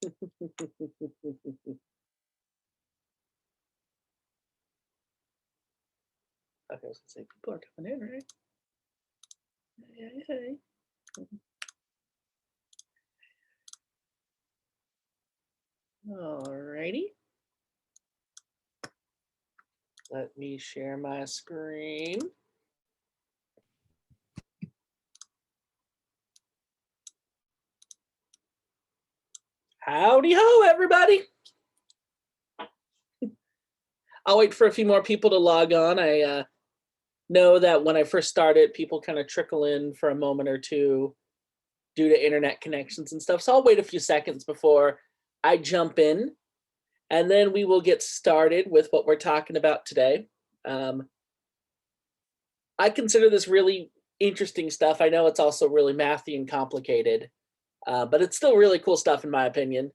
Okay, I was gonna say people are coming in, right? Hey, hey. Alrighty. Let me share my screen. Howdy ho, everybody. I'll wait for a few more people to log on. I know that when I first started, people kind of trickle in for a moment or two due to internet connections and stuff. So I'll wait a few seconds before I jump in, and then we will get started with what we're talking about today. I consider this really interesting stuff. I know it's also really mathy and complicated, but it's still really cool stuff in my opinion.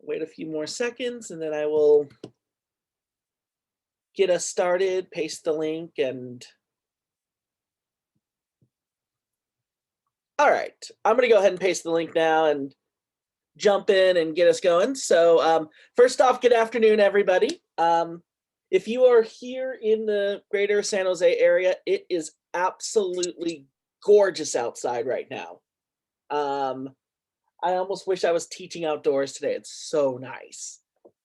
Wait a few more seconds and then I will get us started, paste the link, and all right, I'm gonna go ahead and paste the link now and jump in and get us going. So first off, good afternoon, everybody. If you are here in the greater San Jose area, it is absolutely gorgeous outside right now. I almost wish I was teaching outdoors today. It's so nice.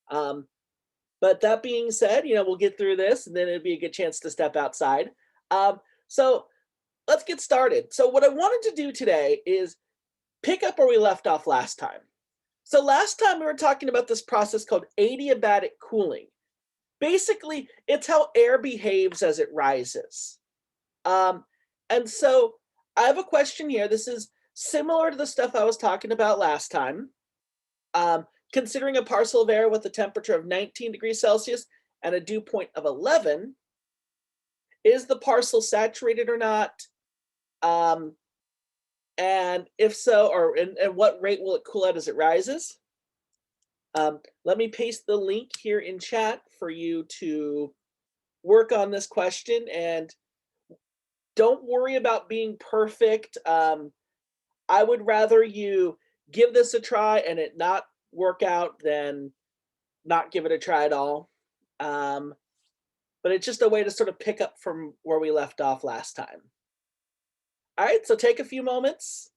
But that being said, we'll get through this and then it'll be a good chance to step outside. So let's get started. So what I wanted to do today is pick up where we left off last time. So last time we were talking about this process called adiabatic cooling. Basically, it's how air behaves as it rises. And so I have a question here. This is similar to the stuff I was talking about last time. Considering a parcel of air with a temperature of 19 degrees Celsius and a dew point of 11, is the parcel saturated or not? And if so, and what rate will it cool at as it rises? Let me paste the link here in chat for you to work on this question, and don't worry about being perfect. I would rather you give this a try and it not work out than not give it a try at all. But it's just a way to sort of pick up from where we left off last time. All right, so take a few moments,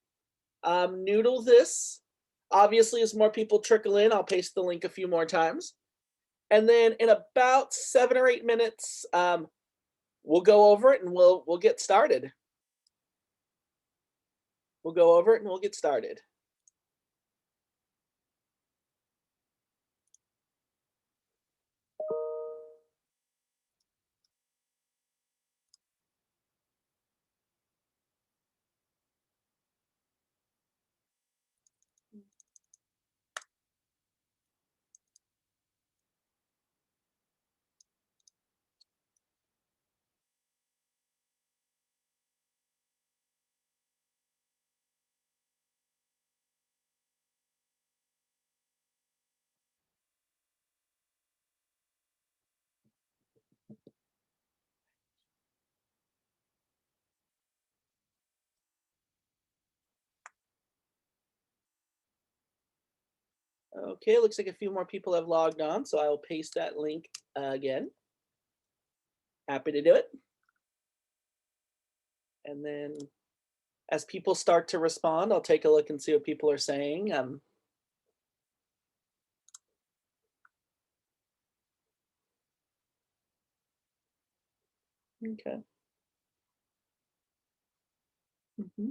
noodle this. Obviously, as more people trickle in, I'll paste the link a few more times. And then in about 7 or 8 minutes, we'll go over it and we'll get started. We'll go over it and we'll get started. Okay, looks like a few more people have logged on, so I will paste that link again. Happy to do it. And then as people start to respond, I'll take a look and see what people are saying. Okay. Mm-hmm.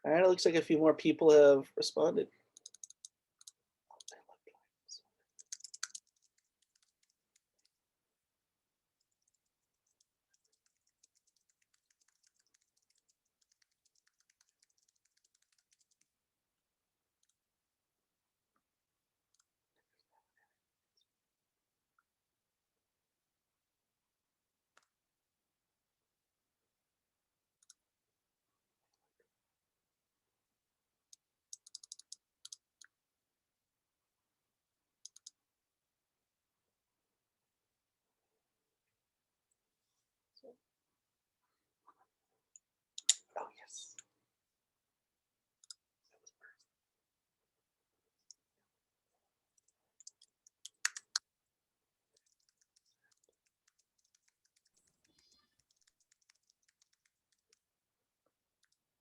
All right, it looks like a few more people have responded.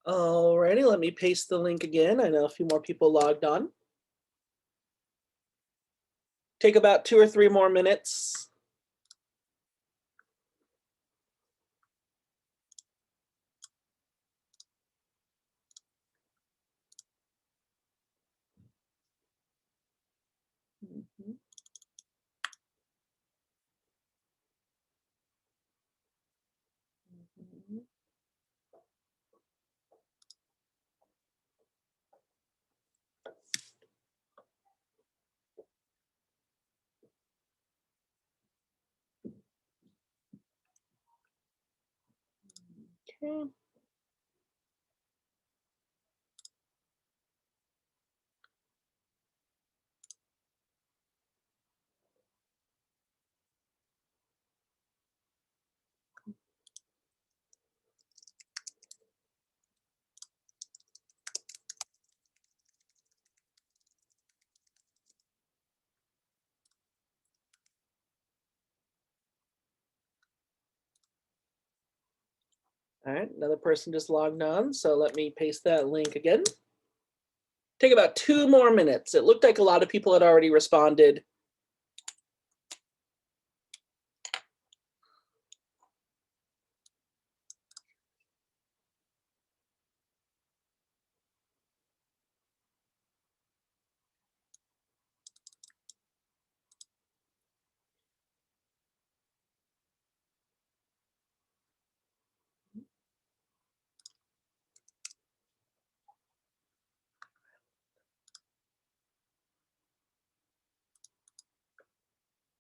Alrighty, let me paste the link again. I know a few more people logged on. Take about 2 or 3 more minutes. Mhm. Mhm. Okay. All right, another person just logged on, so let me paste that link again. Take about 2 more minutes. It looked like a lot of people had already responded.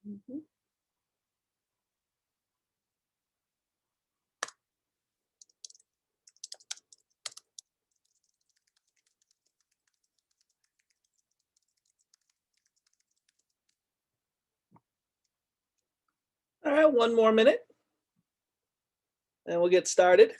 Mhm. All right, 1 more minute, and we'll get started.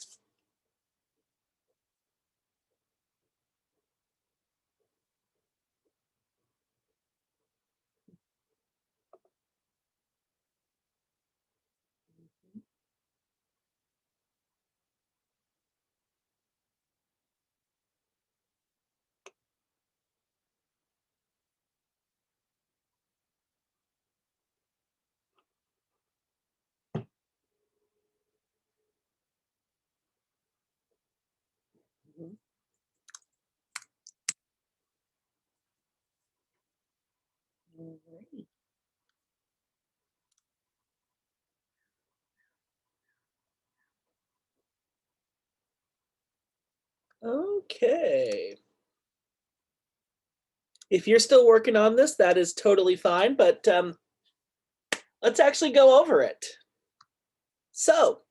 Mhm. Alrighty. Okay. If you're still working on this, that is totally fine, but let's actually go over it. So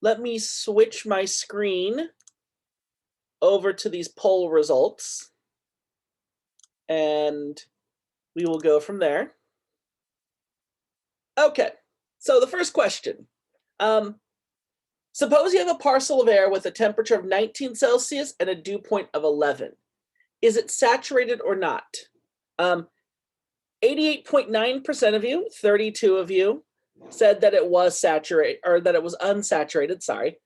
let me switch my screen over to these poll results, and we will go from there. Okay, so the first question. Suppose you have a parcel of air with a temperature of 19 Celsius and a dew point of 11. Is it saturated or not? 88.9% of you, 32 of you, said that it was saturated, or that it was unsaturated, sorry.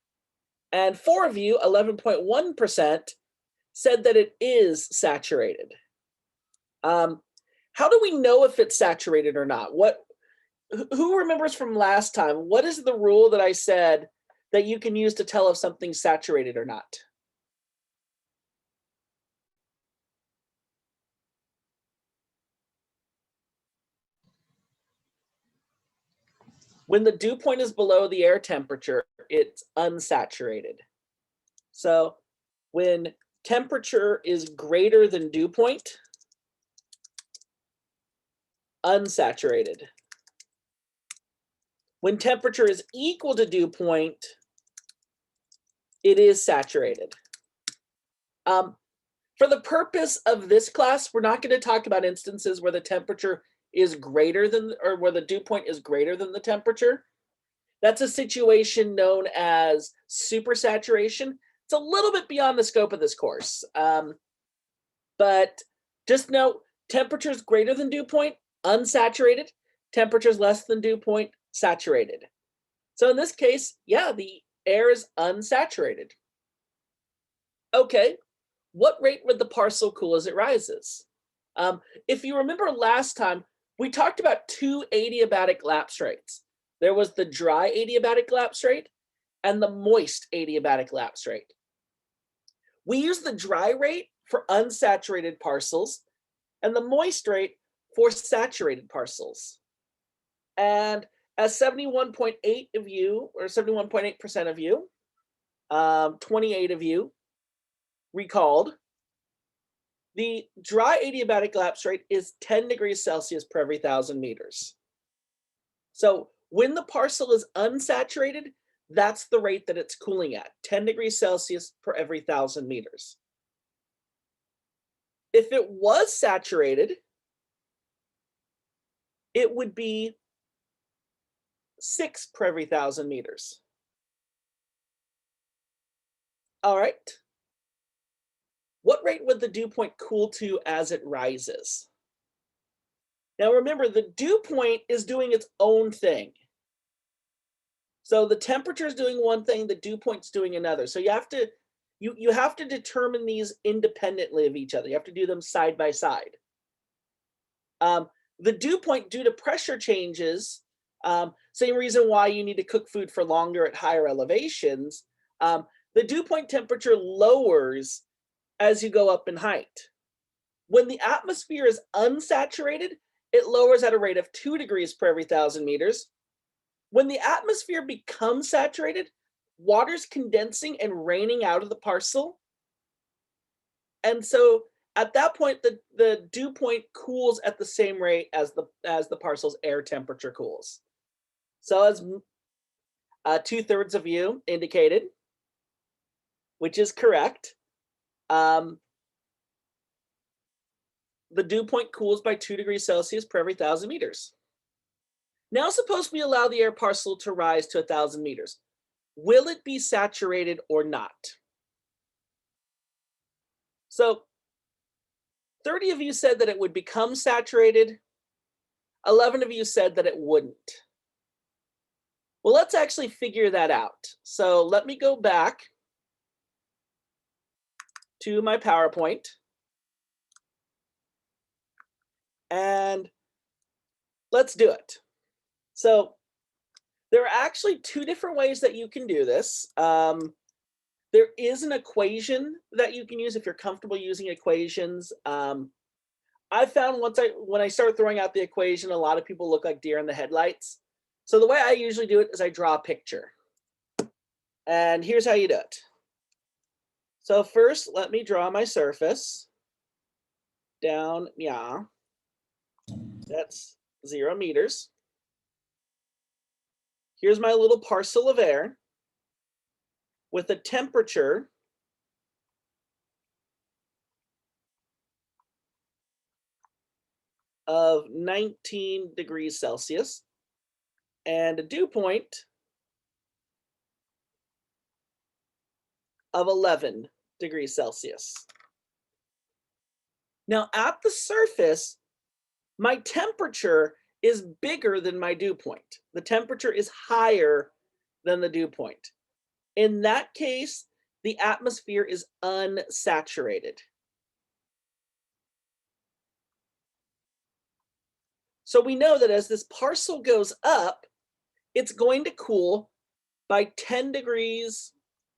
And 4 of you, 11.1%, said that it is saturated. How do we know if it's saturated or not? Who remembers from last time? What is the rule that I said that you can use to tell if something's saturated or not? When the dew point is below the air temperature, it's unsaturated. So when temperature is greater than dew point, unsaturated. When temperature is equal to dew point, it is saturated. For the purpose of this class, we're not going to talk about instances where the temperature is greater than, or where the dew point is greater than the temperature. That's a situation known as supersaturation. It's a little bit beyond the scope of this course. But just note, temperatures greater than dew point, unsaturated. Temperatures less than dew point, saturated. So in this case, yeah, the air is unsaturated. Okay, what rate would the parcel cool as it rises? If you remember last time, we talked about two adiabatic lapse rates. There was the dry adiabatic lapse rate and the moist adiabatic lapse rate. We use the dry rate for unsaturated parcels and the moist rate for saturated parcels. And as 71.8 of you, or 71.8% of you, 28 of you recalled, the dry adiabatic lapse rate is 10 degrees Celsius per every 1,000 meters. So when the parcel is unsaturated, that's the rate that it's cooling at, 10 degrees Celsius per every 1,000 meters. If it was saturated, it would be 6 per every 1,000 meters. All right. What rate would the dew point cool to as it rises? Now remember, the dew point is doing its own thing. So the temperature is doing one thing, the dew point's doing another. So you have to determine these independently of each other. You have to do them side by side. The dew point, due to pressure changes, same reason why you need to cook food for longer at higher elevations, the dew point temperature lowers as you go up in height. When the atmosphere is unsaturated, it lowers at a rate of 2 degrees per every 1,000 meters. When the atmosphere becomes saturated, water's condensing and raining out of the parcel. And so at that point, the dew point cools at the same rate as the parcel's air temperature cools. So as 2/3 of you indicated, which is correct, the dew point cools by 2 degrees Celsius per every 1,000 meters. Now suppose we allow the air parcel to rise to 1,000 meters. Will it be saturated or not? So 30 of you said that it would become saturated. 11 of you said that it wouldn't. Well, let's actually figure that out. So let me go back to my PowerPoint. And let's do it. So there are actually two different ways that you can do this. There is an equation that you can use if you're comfortable using equations. I found when I start throwing out the equation, a lot of people look like deer in the headlights. So the way I usually do it is I draw a picture. And here's how you do it. So first, let me draw my surface down, yeah. That's 0 meters. Here's my little parcel of air with a temperature of 19 degrees Celsius and a dew point of 11 degrees Celsius. Now at the surface, my temperature is bigger than my dew point. The temperature is higher than the dew point. In that case, the atmosphere is unsaturated. So we know that as this parcel goes up, it's going to cool by 10 degrees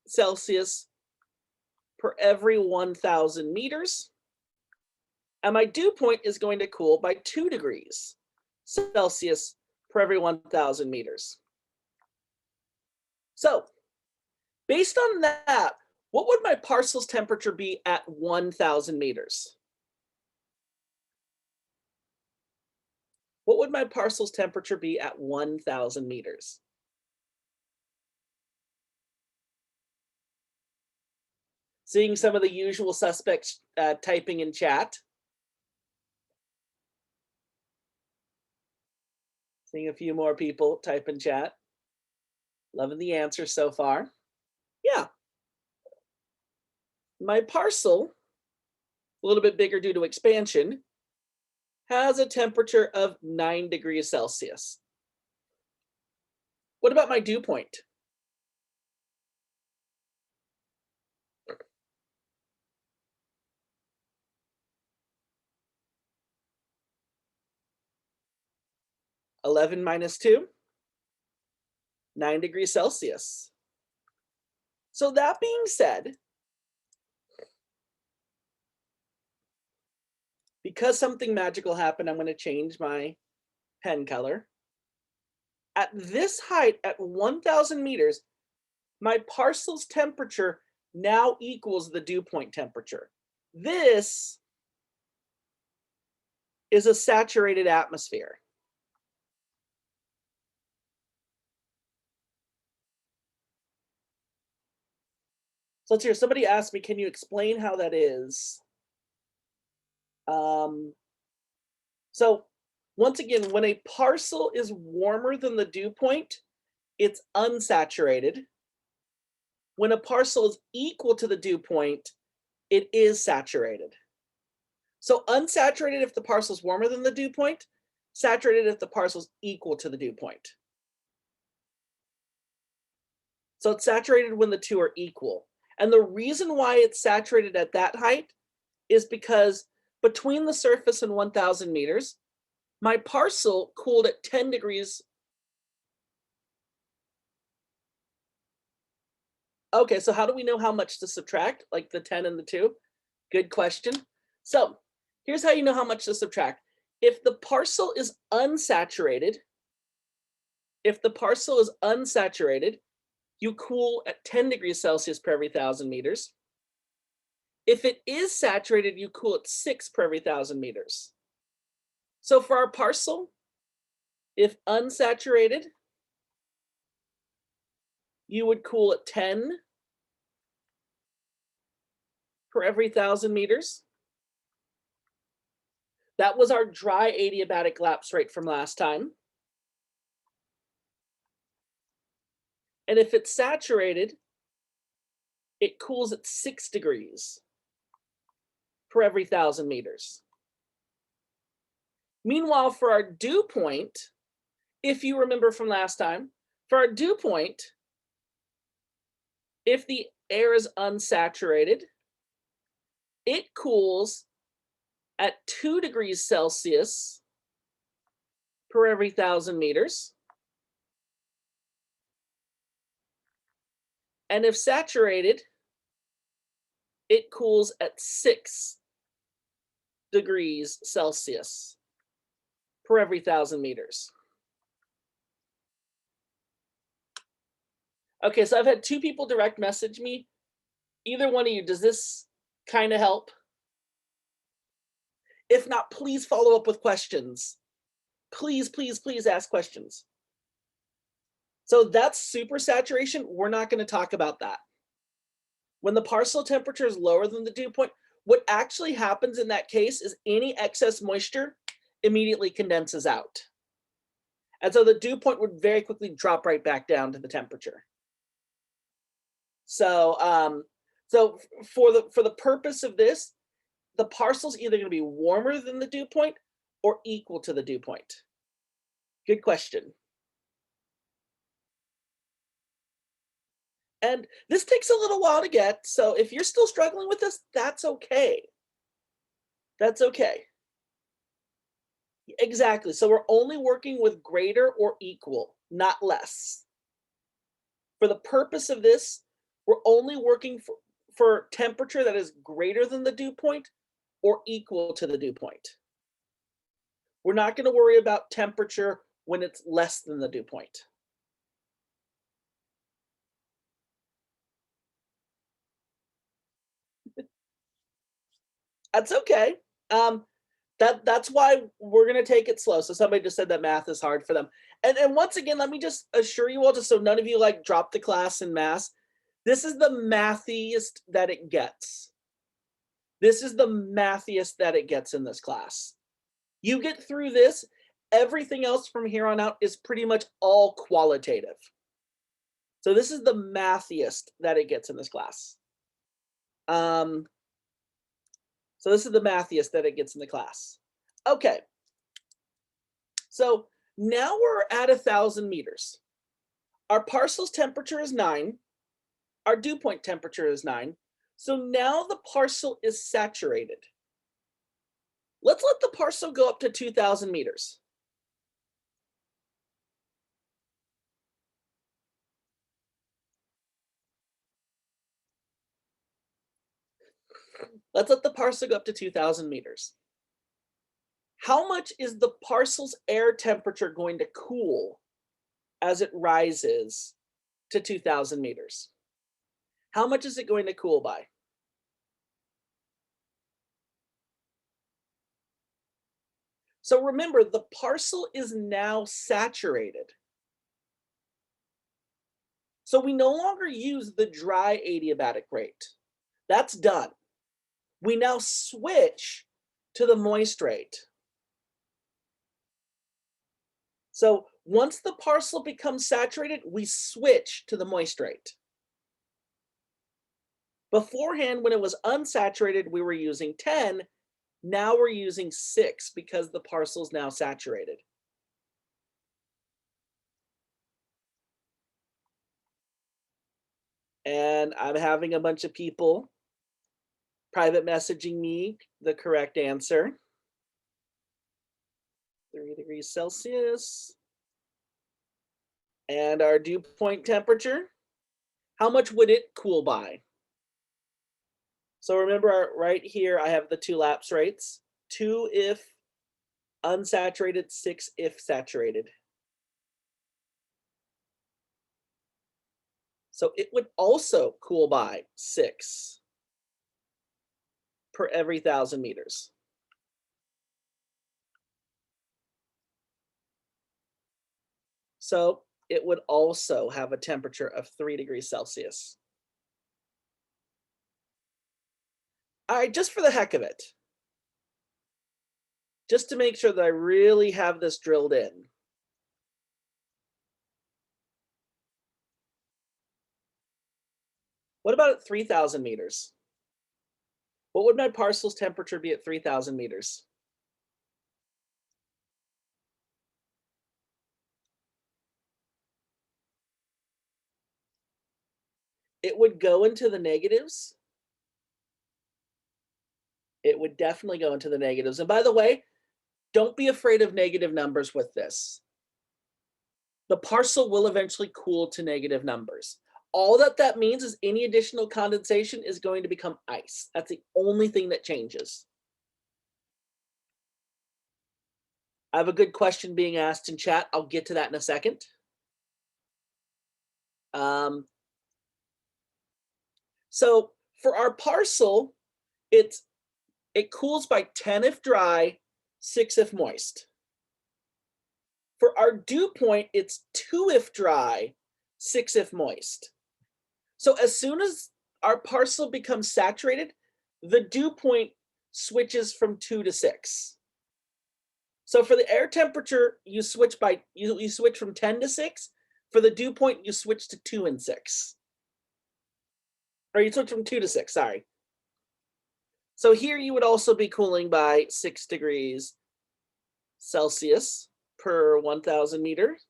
Celsius per every 1,000 meters. And my dew point is going to cool by 2 degrees Celsius per every 1,000 meters. So based on that, what would my parcel's temperature be at 1,000 meters? What would my parcel's temperature be at 1,000 meters? Seeing some of the usual suspects typing in chat. Seeing a few more people type in chat. Loving the answer so far. Yeah. My parcel, a little bit bigger due to expansion, has a temperature of 9 degrees Celsius. What about my dew point? 11 minus 2, 9 degrees Celsius. So that being said, because something magical happened, I'm going to change my pen color. At this height, at 1,000 meters, my parcel's temperature now equals the dew point temperature. This is a saturated atmosphere. So let's hear, somebody asked me, can you explain how that is? So once again, when a parcel is warmer than the dew point, it's unsaturated. When a parcel is equal to the dew point, it is saturated. So unsaturated if the parcel is warmer than the dew point, saturated if the parcel is equal to the dew point. So it's saturated when the two are equal. And the reason why it's saturated at that height is because between the surface and 1,000 meters, my parcel cooled at 10 degrees. Okay, so how do we know how much to subtract, like the 10 and the 2? Good question. So here's how you know how much to subtract. If the parcel is unsaturated, you cool at 10 degrees Celsius per every 1,000 meters. If it is saturated, you cool at 6 per every 1,000 meters. So for our parcel, if unsaturated, you would cool at 10 per every 1,000 meters. That was our dry adiabatic lapse rate from last time. And if it's saturated, it cools at 6 degrees per every 1,000 meters. Meanwhile, for our dew point, if you remember from last time, for our dew point, if the air is unsaturated, it cools at 2 degrees Celsius per every 1,000 meters. And if saturated, it cools at 6 degrees Celsius per every 1,000 meters. Okay, so I've had 2 people direct message me. Either one of you, does this kind of help? If not, please follow up with questions. Please, please, please ask questions. So that's supersaturation. We're not going to talk about that. When the parcel temperature is lower than the dew point, what actually happens in that case is any excess moisture immediately condenses out. And so the dew point would very quickly drop right back down to the temperature. So, for the purpose of this, the parcel's either going to be warmer than the dew point or equal to the dew point. Good question. And this takes a little while to get, so if you're still struggling with this, that's okay. That's okay. Exactly. So we're only working with greater or equal, not less. For the purpose of this, we're only working for temperature that is greater than the dew point or equal to the dew point. We're not going to worry about temperature when it's less than the dew point. That's okay. That's why we're going to take it slow. So somebody just said that math is hard for them. And once again, let me just assure you all, just so none of you like drop the class in math, this is the mathiest that it gets. This is the mathiest that it gets in this class. You get through this, everything else from here on out is pretty much all qualitative. So this is the mathiest that it gets in this class. So this is the mathiest that it gets in the class. Okay. So now we're at 1,000 meters. Our parcel's temperature is 9. Our dew point temperature is 9. So now the parcel is saturated. Let's let the parcel go up to 2,000 meters. Let's let the parcel go up to 2,000 meters. How much is the parcel's air temperature going to cool as it rises to 2,000 meters? How much is it going to cool by? So remember, the parcel is now saturated. So we no longer use the dry adiabatic rate. That's done. We now switch to the moist rate. So once the parcel becomes saturated, we switch to the moist rate. Beforehand, when it was unsaturated, we were using 10. Now we're using 6 because the parcel is now saturated. And I'm having a bunch of people private messaging me the correct answer. 3 degrees Celsius. And our dew point temperature, how much would it cool by? So remember, right here, I have the two lapse rates. 2 if unsaturated, 6 if saturated. So it would also cool by 6 per every 1,000 meters. So it would also have a temperature of 3 degrees Celsius. All right, just for the heck of it, just to make sure that I really have this drilled in. What about at 3,000 meters? What would my parcel's temperature be at 3,000 meters? It would go into the negatives. It would definitely go into the negatives. And by the way, don't be afraid of negative numbers with this. The parcel will eventually cool to negative numbers. All that means is any additional condensation is going to become ice. That's the only thing that changes. I have a good question being asked in chat. I'll get to that in a second. So for our parcel, it cools by 10 if dry, 6 if moist. For our dew point, it's 2 if dry, 6 if moist. So as soon as our parcel becomes saturated, the dew point switches from 2 to 6. So for the air temperature, you switch you switch from 10 to 6. For the dew point, you switch to 2 and 6. Or you switch from 2 to 6, sorry. So here you would also be cooling by 6 degrees Celsius per 1,000 meters.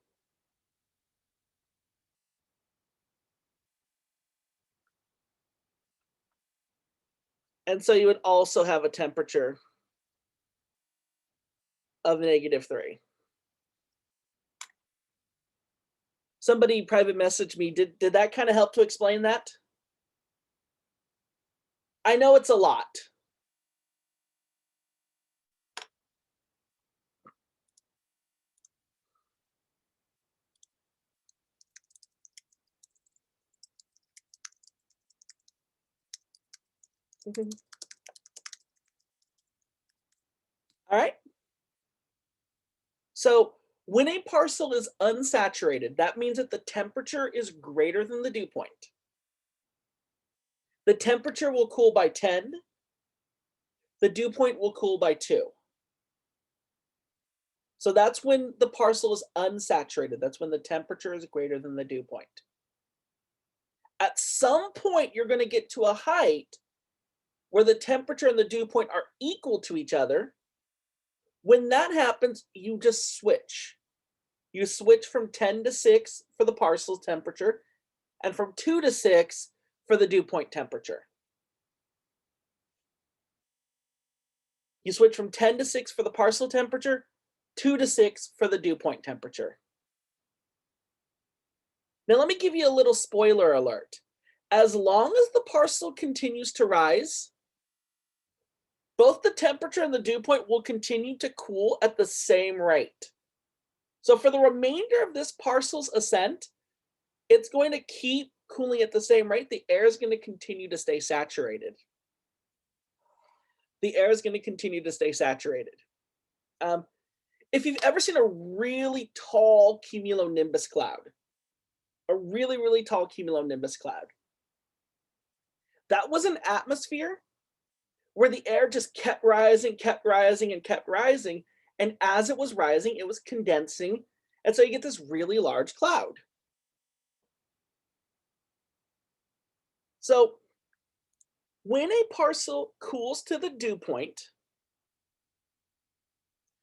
And so you would also have a temperature of -3. Somebody private messaged me. Did that kind of help to explain that? I know it's a lot. All right. So when a parcel is unsaturated, that means that the temperature is greater than the dew point. The temperature will cool by 10. The dew point will cool by 2. So that's when the parcel is unsaturated. That's when the temperature is greater than the dew point. At some point, you're going to get to a height where the temperature and the dew point are equal to each other. When that happens, you just switch. You switch from 10 to 6 for the parcel's temperature and from 2 to 6 for the dew point temperature. You switch from 10 to 6 for the parcel temperature, 2 to 6 for the dew point temperature. Now let me give you a little spoiler alert. As long as the parcel continues to rise, both the temperature and the dew point will continue to cool at the same rate. So for the remainder of this parcel's ascent, it's going to keep cooling at the same rate. The air is going to continue to stay saturated. The air is going to continue to stay saturated. If you've ever seen a really tall cumulonimbus cloud, a really, really tall cumulonimbus cloud, that was an atmosphere where the air just kept rising, kept rising, and kept rising. And as it was rising, it was condensing. And so you get this really large cloud. So when a parcel cools to the dew point,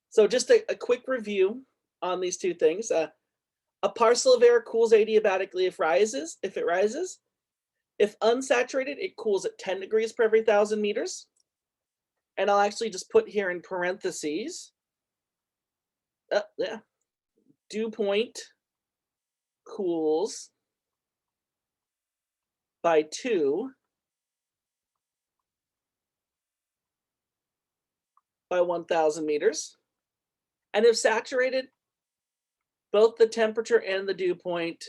so just a quick review on these two things. A parcel of air cools adiabatically if it rises. If unsaturated, it cools at 10 degrees per every 1,000 meters. And I'll actually just put here in parentheses, dew point cools by 2 by 1,000 meters. And if saturated, both the temperature and the dew point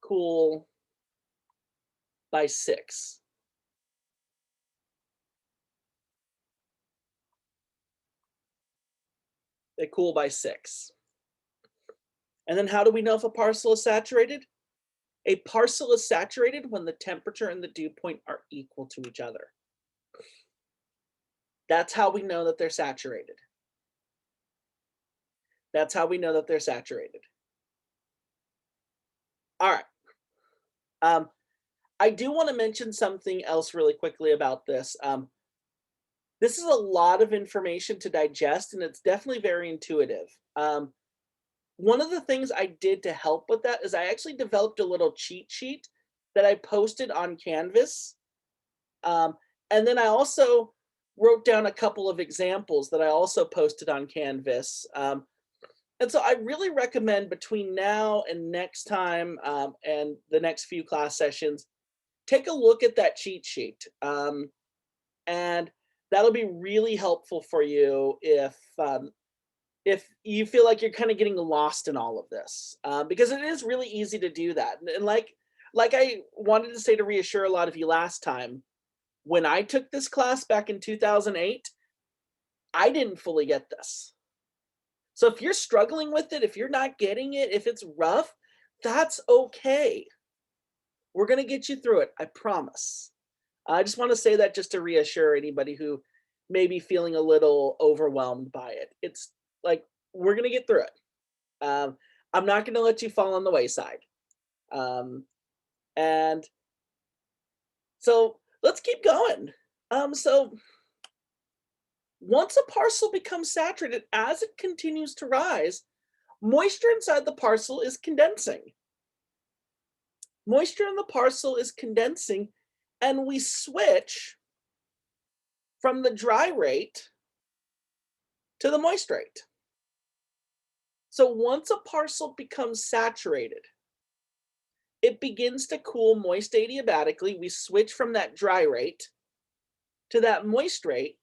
cool by 6. They cool by 6. And then how do we know if a parcel is saturated? A parcel is saturated when the temperature and the dew point are equal to each other. That's how we know that they're saturated. That's how we know that they're saturated. All right. I do want to mention something else really quickly about this. This is a lot of information to digest, and it's definitely very intuitive. One of the things I did to help with that is I actually developed a little cheat sheet that I posted on Canvas. And then I also wrote down a couple of examples that I also posted on Canvas. And so I really recommend between now and next time and the next few class sessions, take a look at that cheat sheet. And that'll be really helpful for you if you feel like you're kind of getting lost in all of this, because it is really easy to do that. And like I wanted to say to reassure a lot of you last time, when I took this class back in 2008, I didn't fully get this. So if you're struggling with it, if you're not getting it, if it's rough, that's okay. We're going to get you through it. I promise. I just want to say that just to reassure anybody who may be feeling a little overwhelmed by it. It's like, we're going to get through it. I'm not going to let you fall on the wayside. And so let's keep going. So once a parcel becomes saturated, as it continues to rise, moisture inside the parcel is condensing. Moisture in the parcel is condensing, and we switch from the dry rate to the moist rate. So once a parcel becomes saturated, it begins to cool moist adiabatically. We switch from that dry rate to that moist rate.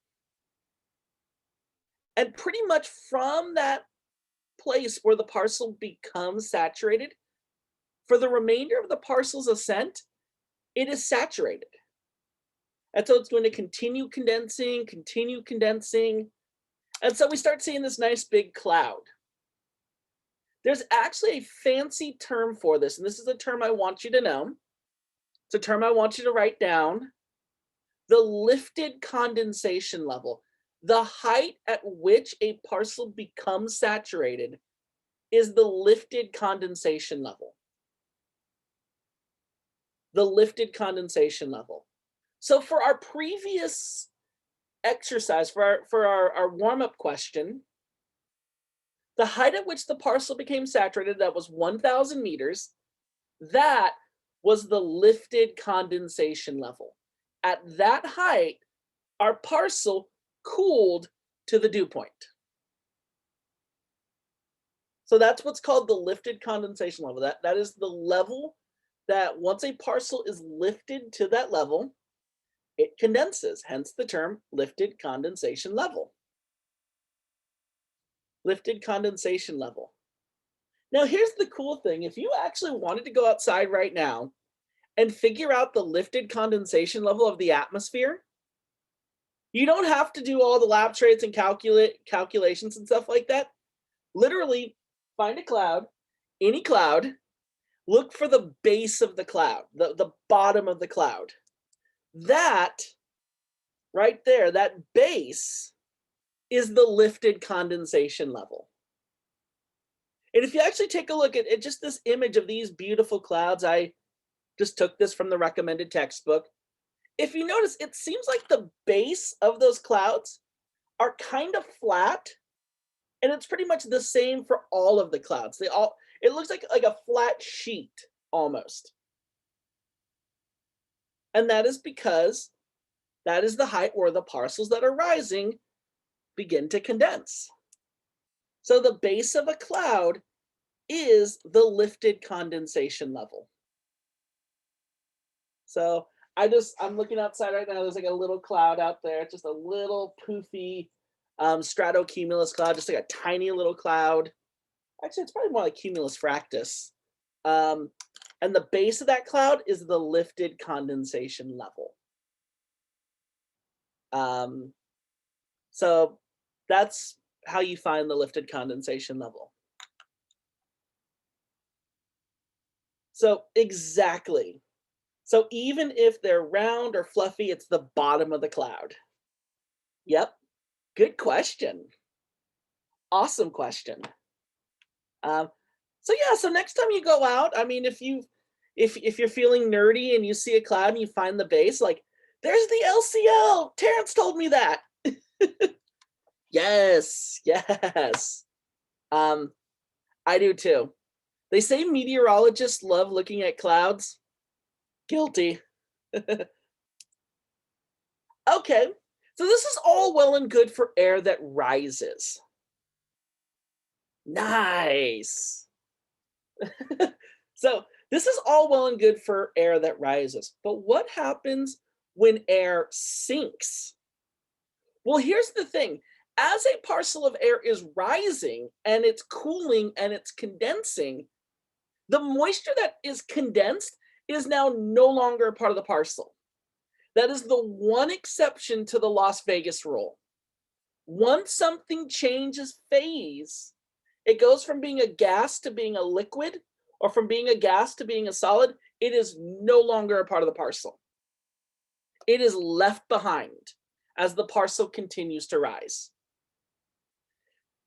And pretty much from that place where the parcel becomes saturated, for the remainder of the parcel's ascent, it is saturated. And so it's going to continue condensing. And so we start seeing this nice big cloud. There's actually a fancy term for this, and this is a term I want you to know. It's a term I want you to write down. The lifted condensation level. The height at which a parcel becomes saturated is the lifted condensation level. The lifted condensation level. So for our previous exercise, for our warm-up question, the height at which the parcel became saturated, that was 1,000 meters, that was the lifted condensation level. At that height, our parcel cooled to the dew point. So that's what's called the lifted condensation level. That is the level that once a parcel is lifted to that level, it condenses, hence the term lifted condensation level. Lifted condensation level. Now, here's the cool thing. If you actually wanted to go outside right now and figure out the lifted condensation level of the atmosphere, you don't have to do all the lapse rates and calculations and stuff like that. Literally, find a cloud, any cloud, look for the base of the cloud, the bottom of the cloud. That right there, that base is the lifted condensation level. And if you actually take a look at just this image of these beautiful clouds, I just took this from the recommended textbook. If you notice, it seems like the base of those clouds are kind of flat, and it's pretty much the same for all of the clouds. It looks like a flat sheet almost. And that is because that is the height where the parcels that are rising begin to condense. So the base of a cloud is the lifted condensation level. So I'm looking outside right now. There's like a little cloud out there. It's just a little poofy stratocumulus cloud, just like a tiny little cloud. Actually, it's probably more like cumulus fractus. And the base of that cloud is the lifted condensation level. So that's how you find the lifted condensation level. So exactly. So even if they're round or fluffy, it's the bottom of the cloud. Yep. Good question. Awesome question. So yeah, so next time you go out, I mean, if you're feeling nerdy and you see a cloud and you find the base, like, there's the LCL. Terrence told me that. Yes, yes. I do too. They say meteorologists love looking at clouds. Guilty. Okay, so this is all well and good for air that rises. Nice. So this is all well and good for air that rises, but what happens when air sinks? Well, here's the thing. As a parcel of air is rising and it's cooling and it's condensing, the moisture that is condensed is now no longer a part of the parcel. That is the one exception to the Las Vegas rule. Once something changes phase, it goes from being a gas to being a liquid, or from being a gas to being a solid, it is no longer a part of the parcel. It is left behind as the parcel continues to rise.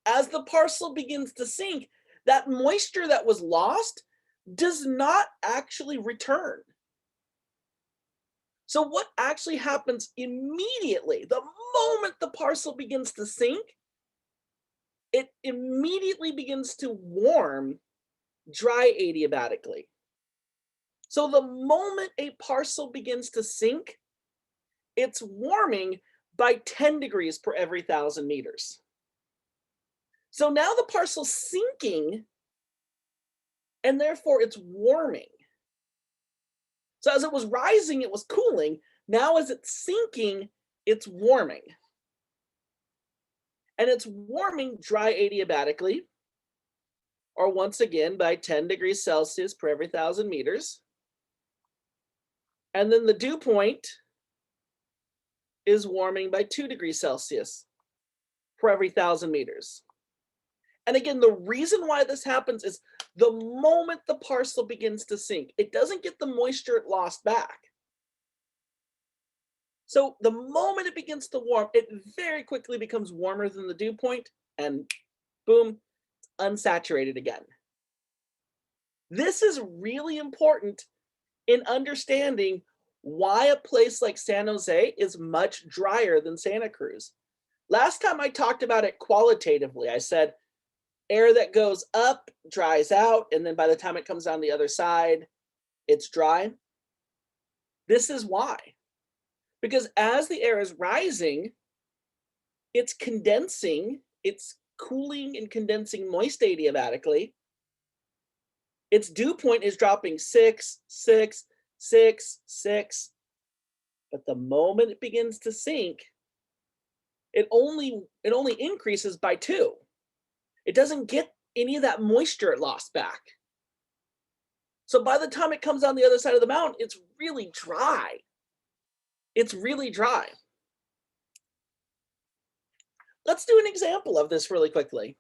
As the parcel begins to sink, that moisture that was lost does not actually return. So what actually happens immediately, the moment the parcel begins to sink, it immediately begins to warm, dry adiabatically. So the moment a parcel begins to sink, it's warming by 10 degrees per every 1,000 meters. So now the parcel's sinking, and therefore it's warming. So as it was rising, it was cooling. Now as it's sinking, it's warming. And it's warming dry adiabatically, or once again by 10 degrees Celsius per every 1,000 meters. And then the dew point is warming by 2 degrees Celsius per every 1,000 meters. And again, the reason why this happens is the moment the parcel begins to sink, it doesn't get the moisture it lost back. So the moment it begins to warm, it very quickly becomes warmer than the dew point, and boom, unsaturated again. This is really important in understanding why a place like San Jose is much drier than Santa Cruz. Last time I talked about it qualitatively, I said air that goes up dries out, and then by the time it comes down the other side, it's dry. This is why. Because as the air is rising, it's condensing, it's cooling and condensing moist adiabatically. Its dew point is dropping 6, 6, 6, 6. But the moment it begins to sink, it only increases by 2. It doesn't get any of that moisture it lost back. So by the time it comes on the other side of the mountain, it's really dry. It's really dry. Let's do an example of this really quickly.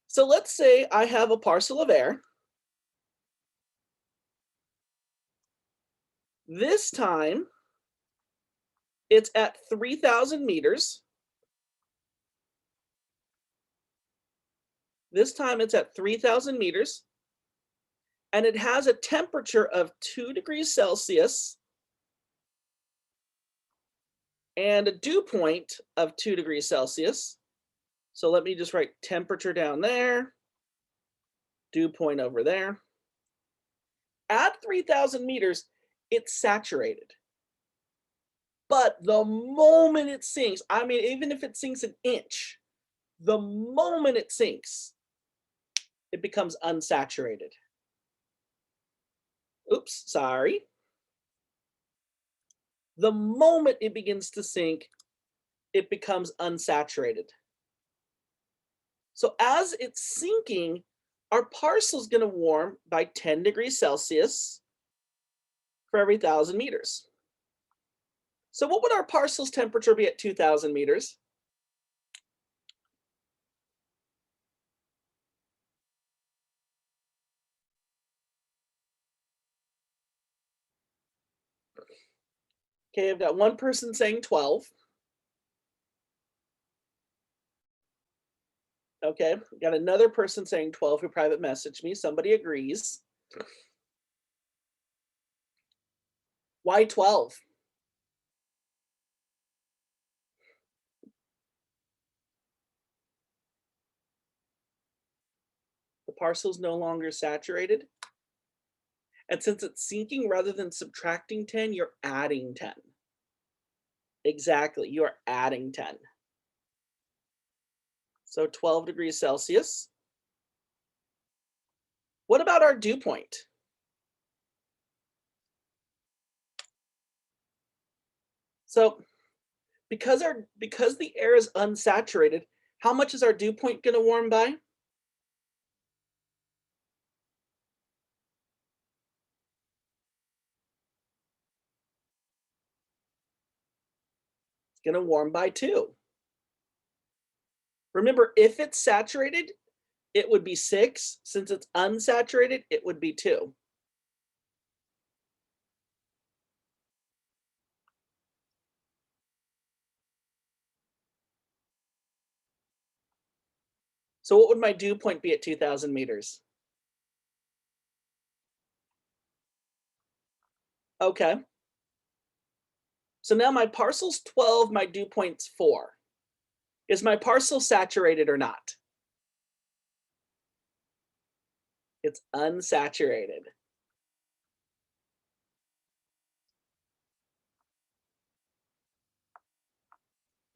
So let's say I have a parcel of air. This time, it's at 3,000 meters. This time it's at 3,000 meters. And it has a temperature of 2 degrees Celsius and a dew point of 2 degrees Celsius. So let me just write temperature down there, dew point over there. At 3,000 meters, it's saturated. But the moment it sinks, I mean, even if it sinks an inch, the moment it sinks, it becomes unsaturated. Oops, sorry. The moment it begins to sink, it becomes unsaturated. So as it's sinking, our parcel is going to warm by 10 degrees Celsius for every 1,000 meters. So what would our parcel's temperature be at 2,000 meters? Okay, I've got one person saying 12. Okay, got another person saying 12 who private messaged me. Somebody agrees. Why 12? The parcel's no longer saturated. And since it's sinking, rather than subtracting 10, you're adding 10. Exactly, you are adding 10. So 12 degrees Celsius. What about our dew point? So because the air is unsaturated, how much is our dew point going to warm by? It's going to warm by 2. Remember, if it's saturated, it would be 6. Since it's unsaturated, it would be 2. So what would my dew point be at 2,000 meters? Okay. So now my parcel's 12, my dew point's 4. Is my parcel saturated or not? It's unsaturated.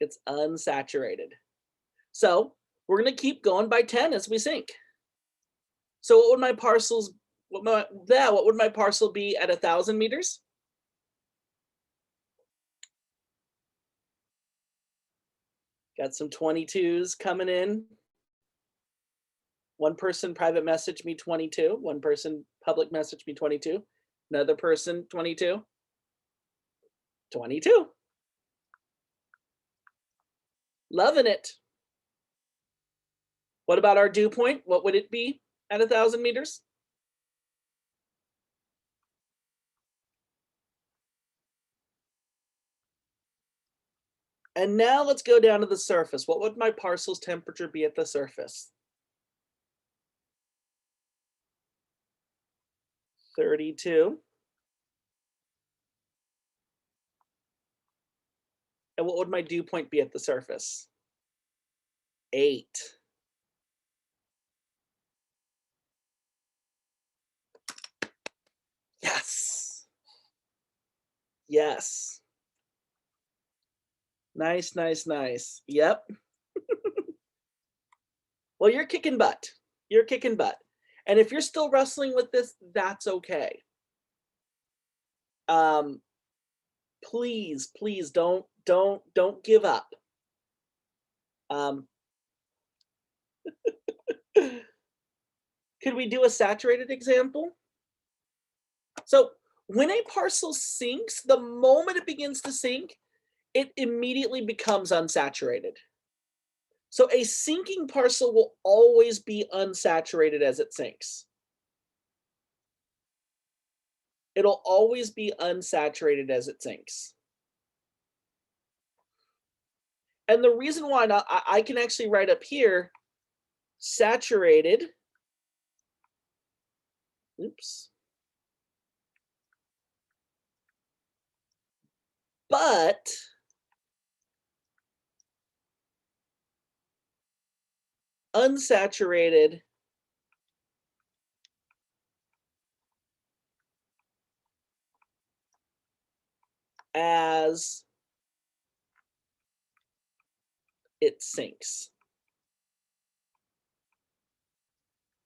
It's unsaturated. So we're going to keep going by 10 as we sink. So what would my parcels, what would my parcel be at 1,000 meters? Got some 22s coming in. One person private messaged me 22. One person public messaged me 22. Another person 22. 22. Loving it. What about our dew point? What would it be at 1,000 meters? And now let's go down to the surface. What would my parcel's temperature be at the surface? 32. And what would my dew point be at the surface? 8. Yes. Yes. Nice, nice, nice. Yep. Well, you're kicking butt. You're kicking butt. And if you're still wrestling with this, that's okay. Please, please don't give up. Um, could we do a saturated example? So when a parcel sinks, the moment it begins to sink, it immediately becomes unsaturated. So a sinking parcel will always be unsaturated as it sinks. It'll always be unsaturated as it sinks. And the reason why not, I can actually write up here, saturated, oops, but unsaturated as it sinks.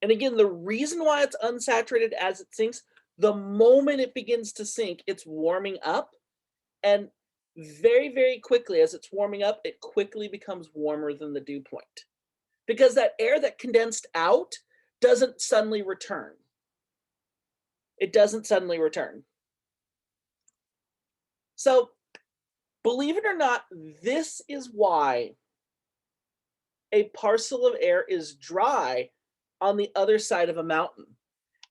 And again, the reason why it's unsaturated as it sinks, the moment it begins to sink, it's warming up. And very, very quickly, as it's warming up, it quickly becomes warmer than the dew point. Because that air that condensed out doesn't suddenly return. It doesn't suddenly return. So, believe it or not, this is why a parcel of air is dry on the other side of a mountain.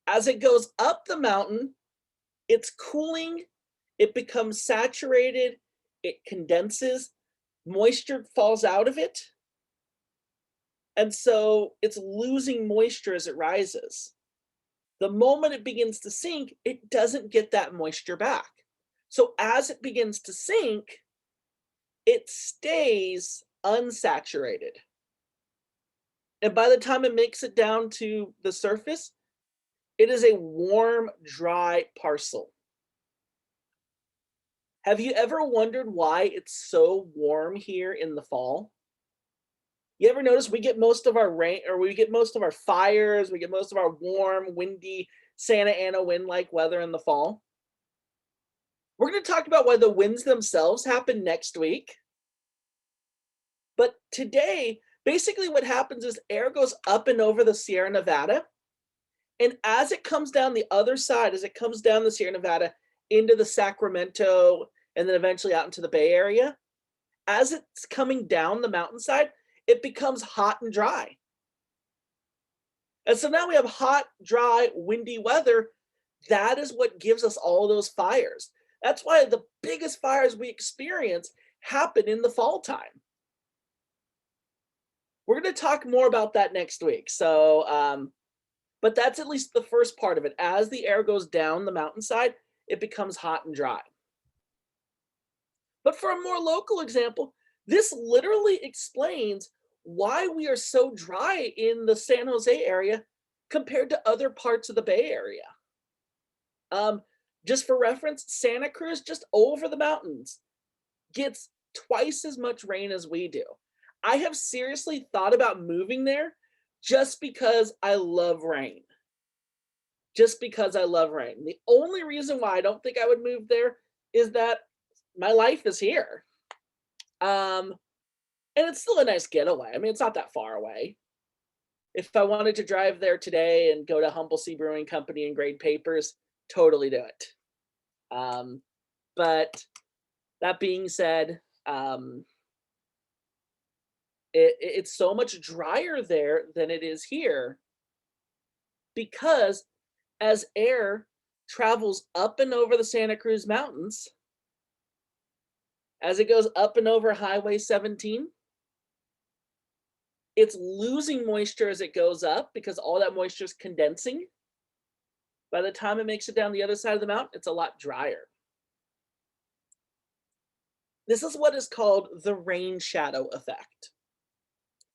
As it goes up the mountain, it's cooling, it becomes saturated, it condenses, moisture falls out of it, and so it's losing moisture as it rises. The moment it begins to sink, it doesn't get that moisture back. So as it begins to sink, it stays unsaturated. And by the time it makes it down to the surface, it is a warm, dry parcel. Have you ever wondered why it's so warm here in the fall? You ever notice we get most of our rain, or we get most of our fires, we get most of our warm, windy, Santa Ana wind-like weather in the fall? We're going to talk about why the winds themselves happen next week. But today, basically what happens is air goes up and over the Sierra Nevada. And as it comes down the other side, as it comes down the Sierra Nevada into the Sacramento and then eventually out into the Bay Area, as it's coming down the mountainside, it becomes hot and dry. And so now we have hot, dry, windy weather. That is what gives us all those fires. That's why the biggest fires we experience happen in the fall time. We're going to talk more about that next week. So, but that's at least the first part of it. As the air goes down the mountainside, it becomes hot and dry. But for a more local example, this literally explains why we are so dry in the San Jose area compared to other parts of the Bay Area. Just for reference, Santa Cruz, just over the mountains, gets twice as much rain as we do. I have seriously thought about moving there just because I love rain. Just because I love rain. The only reason why I don't think I would move there is that my life is here. And it's still a nice getaway. I mean, it's not that far away. If I wanted to drive there today and go to Humble Sea Brewing Company and grade papers, totally do it. But that being said, it's so much drier there than it is here because as air travels up and over the Santa Cruz Mountains, as it goes up and over Highway 17, it's losing moisture as it goes up because all that moisture is condensing. By the time it makes it down the other side of the mountain, it's a lot drier. This is what is called the rain shadow effect.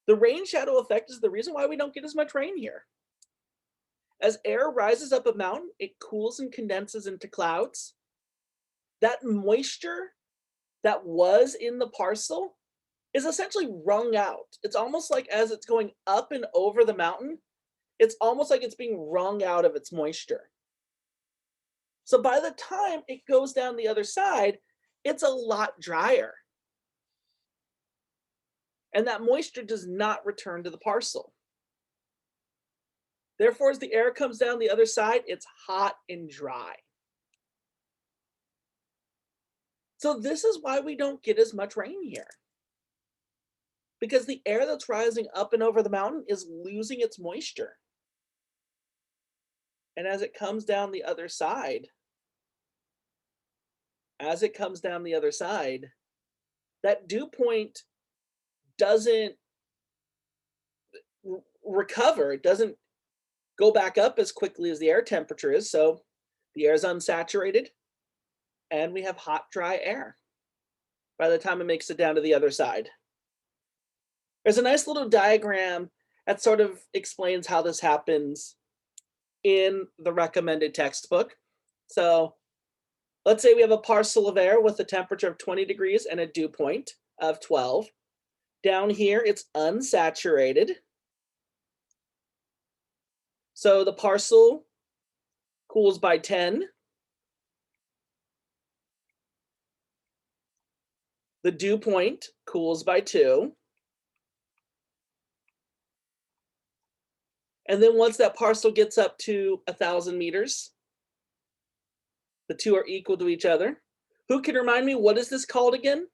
The rain shadow effect is the reason why we don't get as much rain here. As air rises up a mountain, it cools and condenses into clouds. That moisture that was in the parcel is essentially wrung out. It's almost like as it's going up and over the mountain, it's almost like it's being wrung out of its moisture. So by the time it goes down the other side, it's a lot drier. And that moisture does not return to the parcel. Therefore, as the air comes down the other side, it's hot and dry. So this is why we don't get as much rain here. Because the air that's rising up and over the mountain is losing its moisture. And as it comes down the other side, that dew point doesn't recover. It doesn't go back up as quickly as the air temperature is. So the air is unsaturated and we have hot, dry air by the time it makes it down to the other side. There's a nice little diagram that sort of explains how this happens in the recommended textbook. So let's say we have a parcel of air with a temperature of 20 degrees and a dew point of 12. Down here, it's unsaturated. So the parcel cools by 10. The dew point cools by 2. And then once that parcel gets up to 1,000 meters, the two are equal to each other. Who can remind me, what is this called again?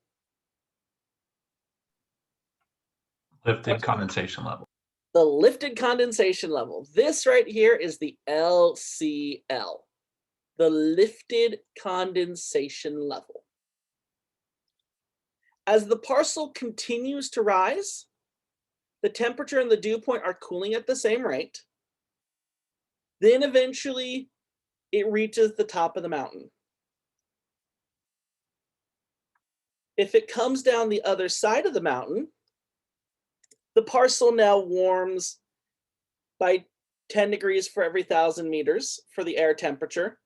Lifted condensation level. The lifted condensation level. This right here is the LCL, the lifted condensation level. As the parcel continues to rise, the temperature and the dew point are cooling at the same rate. Then eventually it reaches the top of the mountain. If it comes down the other side of the mountain, the parcel now warms by 10 degrees for every 1,000 meters for the air temperature.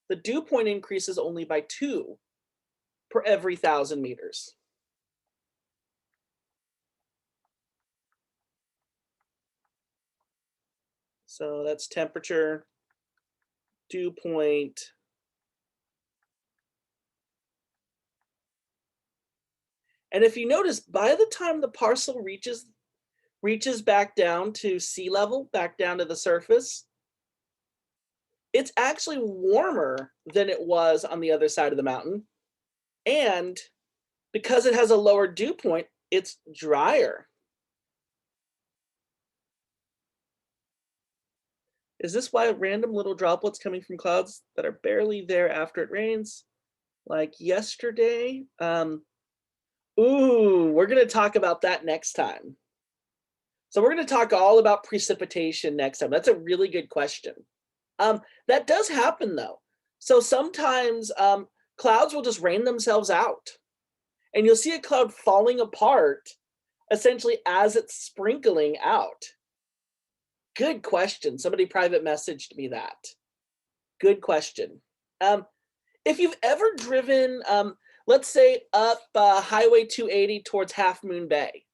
The dew point increases only by 2 per every 1,000 meters. So that's temperature, dew point. And if you notice, by the time the parcel reaches back down to sea level, back down to the surface, it's actually warmer than it was on the other side of the mountain. And because it has a lower dew point, it's drier. Is this why random little droplets coming from clouds that are barely there after it rains, like yesterday? Ooh, we're going to talk about that next time. So we're going to talk all about precipitation next time. That's a really good question. That does happen though. So sometimes clouds will just rain themselves out. And you'll see a cloud falling apart essentially as it's sprinkling out. Good question. Somebody private messaged me that. Good question. If you've ever driven, let's say up Highway 280 towards Half Moon Bay,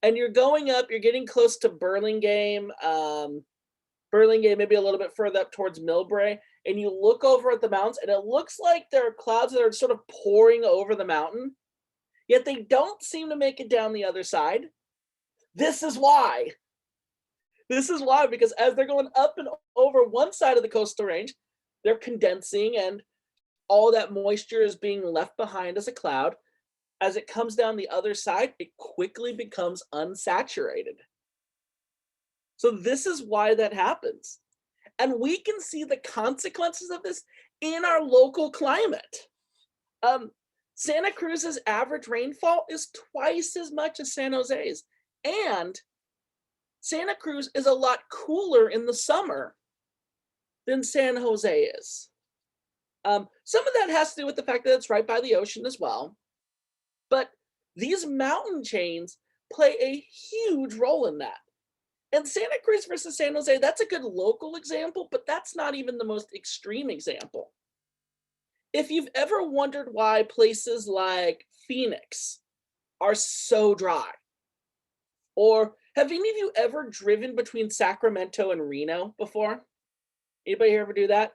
and you're going up, you're getting close to Burlingame, maybe a little bit further up towards Millbrae, and you look over at the mountains, and it looks like there are clouds that are sort of pouring over the mountain, yet they don't seem to make it down the other side. This is why. This is why, because as they're going up and over one side of the coastal range, they're condensing and all that moisture is being left behind as a cloud. As it comes down the other side, it quickly becomes unsaturated. So this is why that happens. And we can see the consequences of this in our local climate. Santa Cruz's average rainfall is twice as much as San Jose's. And Santa Cruz is a lot cooler in the summer than San Jose is. Some of that has to do with the fact that it's right by the ocean as well. But these mountain chains play a huge role in that. And Santa Cruz versus San Jose, that's a good local example, but that's not even the most extreme example. If you've ever wondered why places like Phoenix are so dry, or have any of you ever driven between Sacramento and Reno before? Anybody here ever do that?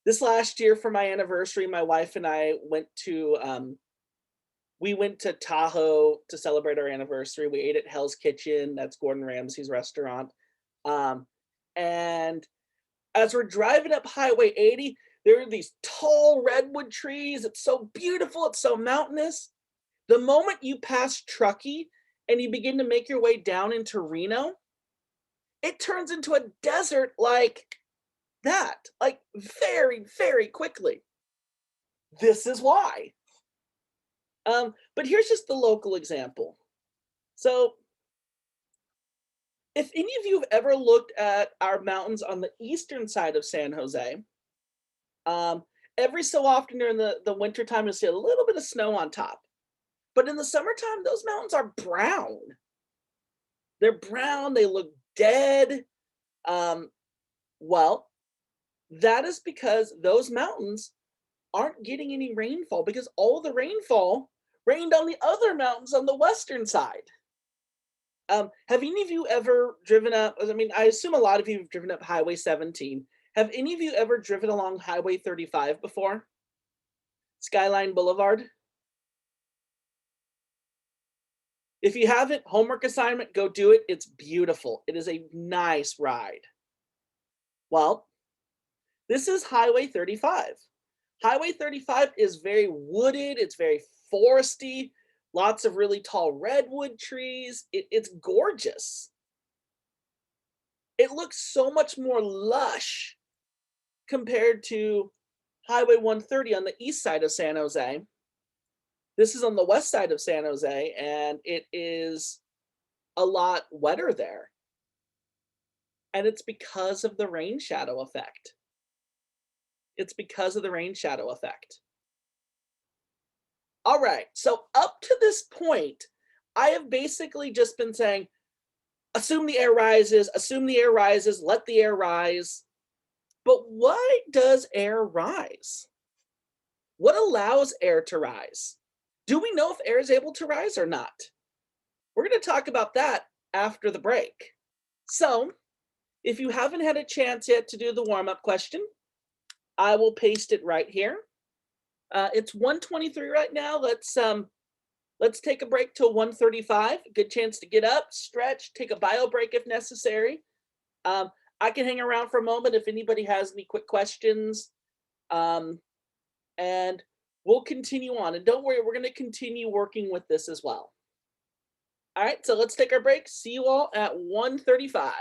This last year for my anniversary, my wife and I we went to Tahoe to celebrate our anniversary. We ate at Hell's Kitchen, that's Gordon Ramsay's restaurant. Um, and as we're driving up Highway 80, there are these tall redwood trees. It's so beautiful, it's so mountainous. The moment you pass Truckee and you begin to make your way down into Reno, it turns into a desert like that, like very, very quickly. This is why. But here's just the local example. So, if any of you have ever looked at our mountains on the eastern side of San Jose, um, every so often during the winter time, you'll see a little bit of snow on top. But in the summertime, those mountains are brown. They're brown, they look dead. Um, well, that is because those mountains aren't getting any rainfall because all the rainfall rained on the other mountains on the western side. Have any of you ever driven up? I mean, I assume a lot of you have driven up Highway 17. Have any of you ever driven along Highway 35 before? Skyline Boulevard? If you haven't, homework assignment, go do it. It's beautiful. It is a nice ride. Well, this is Highway 35. Highway 35 is very wooded, it's very foresty, lots of really tall redwood trees. It's gorgeous. It looks so much more lush compared to Highway 130 on the east side of San Jose. This is on the west side of San Jose, and it is a lot wetter there. And it's because of the rain shadow effect. It's because of the rain shadow effect. All right, so up to this point, I have basically just been saying, assume the air rises, let the air rise. But why does air rise? What allows air to rise? Do we know if air is able to rise or not? We're going to talk about that after the break. So, if you haven't had a chance yet to do the warm-up question, I will paste it right here. It's 1:23 right now. Let's take a break till 1:35. Good chance to get up, stretch, take a bio break if necessary. I can hang around for a moment if anybody has any quick questions. And we'll continue on. And don't worry, we're going to continue working with this as well. All right, so let's take our break. See you all at 1:35.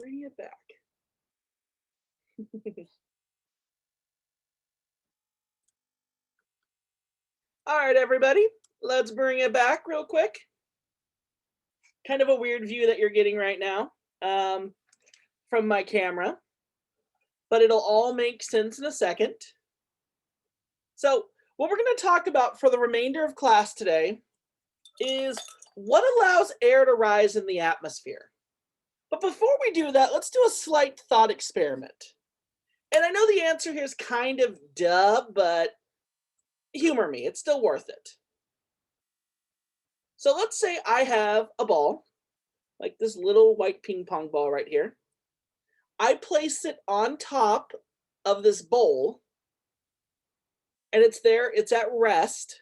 bring it back. All right, everybody, let's bring it back real quick. Kind of a weird view that you're getting right now from my camera, but it'll all make sense in a second. So what we're going to talk about for the remainder of class today is what allows air to rise in the atmosphere. But before we do that, let's do a slight thought experiment. And I know the answer here is kind of duh, but humor me, it's still worth it. So let's say I have a ball, like this little white ping pong ball right here. I place it on top of this bowl, and it's there, it's at rest.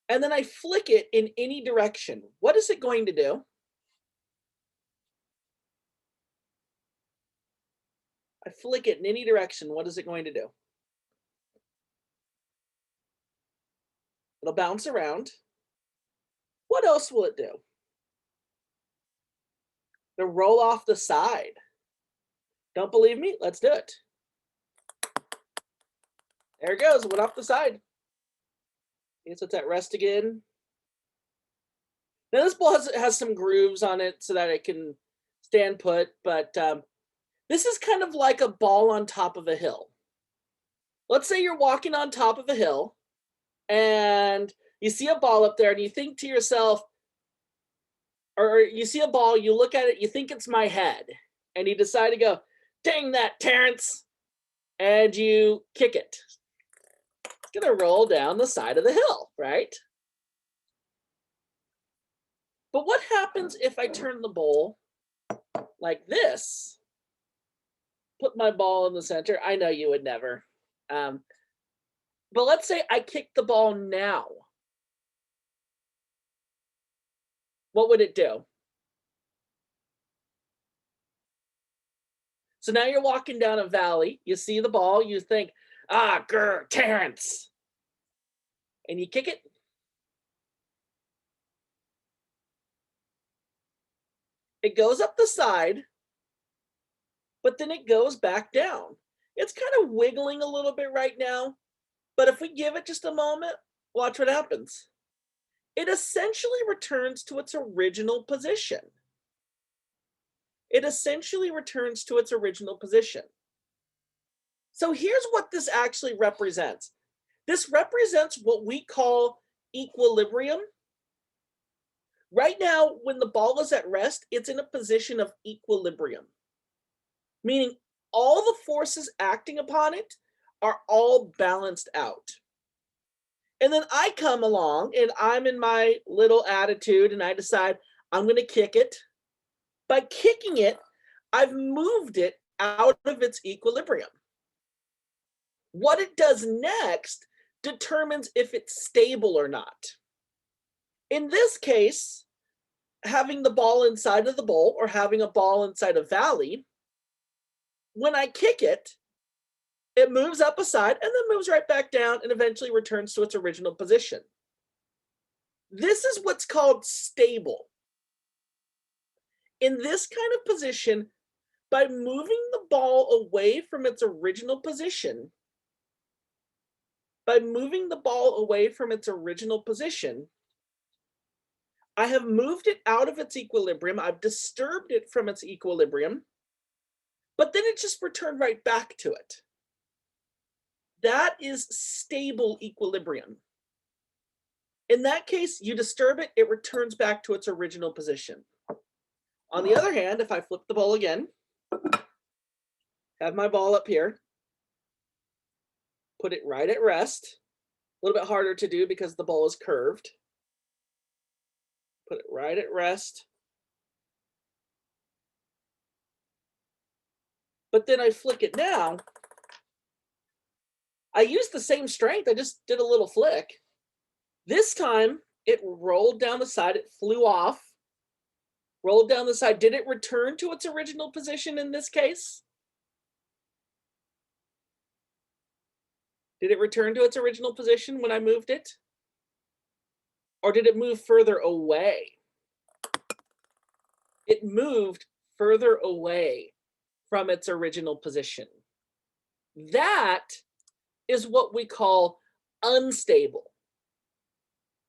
And then I flick it in any direction. What is it going to do? I flick it in any direction. What is it going to do? It'll bounce around. What else will it do? It'll roll off the side. Don't believe me? Let's do it. There it goes, went off the side. Okay, so it's at rest again. Now this ball has some grooves on it so that it can stand put, but this is kind of like a ball on top of a hill. Let's say you're walking on top of a hill and you see a ball up there and you think to yourself, or you see a ball, you look at it, you think it's my head, and you decide to go, dang that, Terrence, and you kick it. It's gonna roll down the side of the hill, right? But what happens if I turn the bowl like this? Put my ball in the center. I know you would never. But let's say I kick the ball now. What would it do? So now you're walking down a valley. You see the ball. You think, ah, grr, Terrence. And you kick it. It goes up the side, but then it goes back down. It's kind of wiggling a little bit right now, but if we give it just a moment, watch what happens. It essentially returns to its original position. It essentially returns to its original position. So here's what this actually represents. This represents what we call equilibrium. Right now, when the ball is at rest, it's in a position of equilibrium, meaning all the forces acting upon it are all balanced out. And then I come along and I'm in my little attitude and I decide I'm going to kick it. By kicking it, I've moved it out of its equilibrium. What it does next determines if it's stable or not. In this case, having the ball inside of the bowl or having a ball inside a valley, when I kick it, it moves up a side and then moves right back down and eventually returns to its original position. This is what's called stable. In this kind of position, by moving the ball away from its original position, I have moved it out of its equilibrium, I've disturbed it from its equilibrium, but then it just returned right back to it. That is stable equilibrium. In that case, you disturb it, it returns back to its original position. On the other hand, if I flip the ball again, have my ball up here, put it right at rest, a little bit harder to do because the ball is curved. Put it right at rest. But then I flick it now. I used the same strength, I just did a little flick. This time, it rolled down the side, it flew off, rolled down the side. Did it return to its original position in this case? Did it return to its original position when I moved it? Or did it move further away? It moved further away from its original position. That is what we call unstable.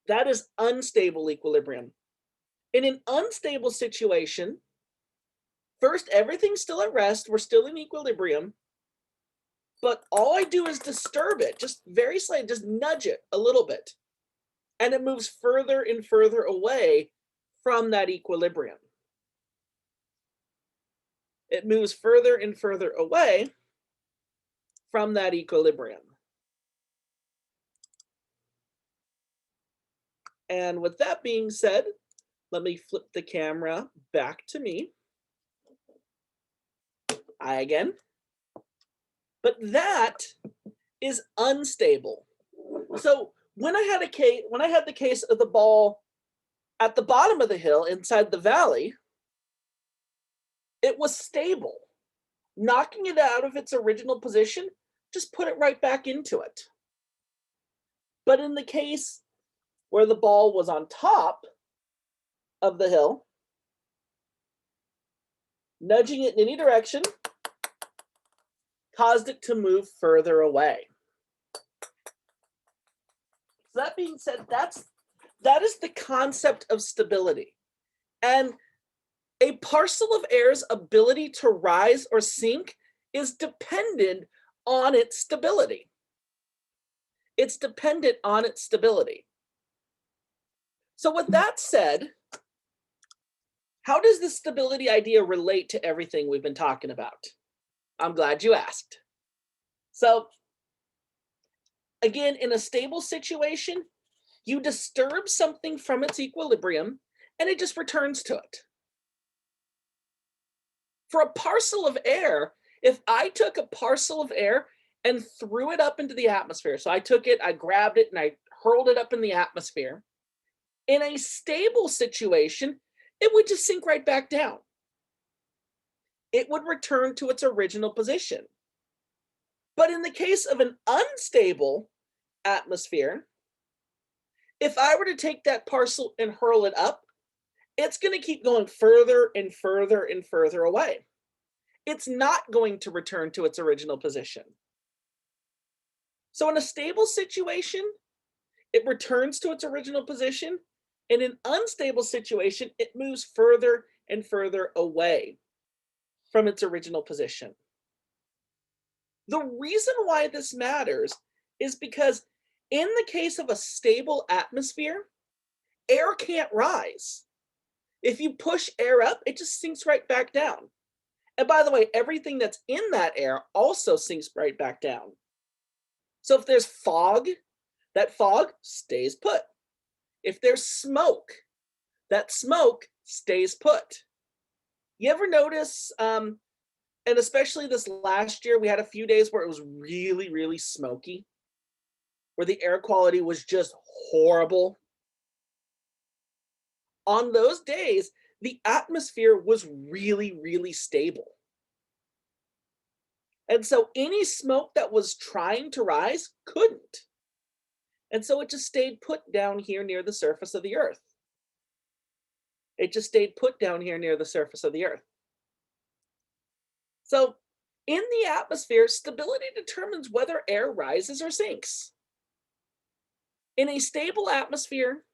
That is unstable equilibrium. In an unstable situation, first, everything's still at rest. We're still in equilibrium. But all I do is disturb it, just very slightly, just nudge it a little bit. And it moves further and further away from that equilibrium. It moves further and further away from that equilibrium. And with that being said, let me flip the camera back to me. I again. But that is unstable. So when I had the case of the ball at the bottom of the hill inside the valley, it was stable. Knocking it out of its original position just put it right back into it. But in the case where the ball was on top of the hill, nudging it in any direction caused it to move further away. So that being said, that is the concept of stability. And a parcel of air's ability to rise or sink is dependent on its stability. It's dependent on its stability. So with that said, how does the stability idea relate to everything we've been talking about? I'm glad you asked. So again, in a stable situation, you disturb something from its equilibrium and it just returns to it. For a parcel of air, if I took a parcel of air and threw it up into the atmosphere, so I took it, I grabbed it, and I hurled it up in the atmosphere, in a stable situation, it would just sink right back down. It would return to its original position. But in the case of an unstable atmosphere, if I were to take that parcel and hurl it up, it's going to keep going further and further and further away. It's not going to return to its original position. So in a stable situation, it returns to its original position. In an unstable situation, it moves further and further away from its original position. The reason why this matters is because in the case of a stable atmosphere, air can't rise. If you push air up, it just sinks right back down. And by the way, everything that's in that air also sinks right back down. So if there's fog, that fog stays put. If there's smoke, that smoke stays put. You ever notice, and especially this last year, we had a few days where it was really, really smoky, where the air quality was just horrible. On those days, the atmosphere was really, really stable. And so any smoke that was trying to rise couldn't. And so it just stayed put down here near the surface of the earth. It just stayed put down here near the surface of the earth. So in the atmosphere, stability determines whether air rises or sinks. In a stable atmosphere,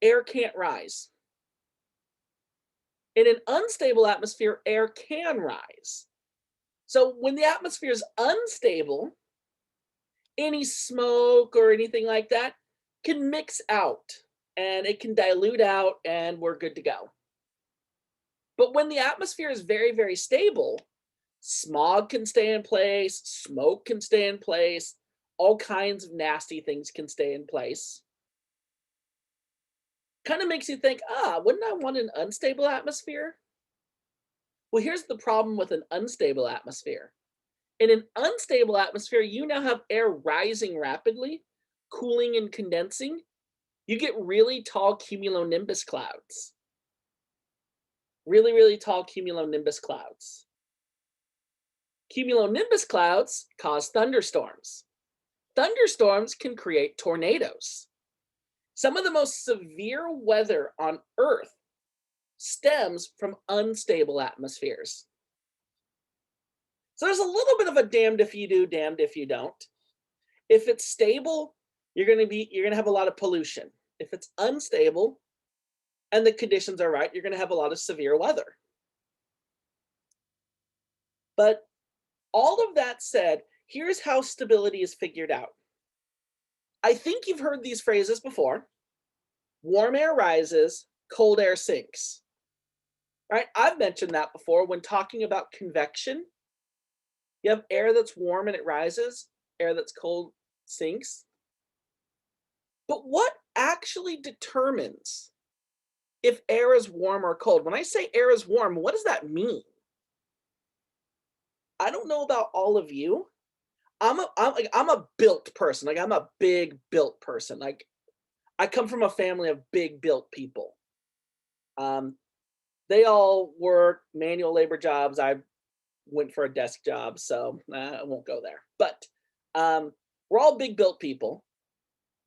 air can't rise. In an unstable atmosphere, air can rise. So when the atmosphere is unstable, any smoke or anything like that can mix out and it can dilute out and we're good to go. But when the atmosphere is very, very stable, smog can stay in place, smoke can stay in place, all kinds of nasty things can stay in place. Kind of makes you think, wouldn't I want an unstable atmosphere? Well, here's the problem with an unstable atmosphere. In an unstable atmosphere, you now have air rising rapidly, cooling and condensing. You get really tall cumulonimbus clouds. Really, really tall cumulonimbus clouds. Cumulonimbus clouds cause thunderstorms. Thunderstorms can create tornadoes. Some of the most severe weather on Earth stems from unstable atmospheres. So there's a little bit of a damned if you do, damned if you don't. If it's stable, you're gonna have a lot of pollution. If it's unstable and the conditions are right, you're gonna have a lot of severe weather. But all of that said, here's how stability is figured out. I think you've heard these phrases before. Warm air rises, cold air sinks. Right? I've mentioned that before when talking about convection. You have air that's warm and it rises, air that's cold sinks. But what actually determines if air is warm or cold? When I say air is warm, what does that mean? I don't know about all of you. I'm a built person. Like I'm a big built person. Like I come from a family of big built people. They all work manual labor jobs. I went for a desk job, so I won't go there. But we're all big built people.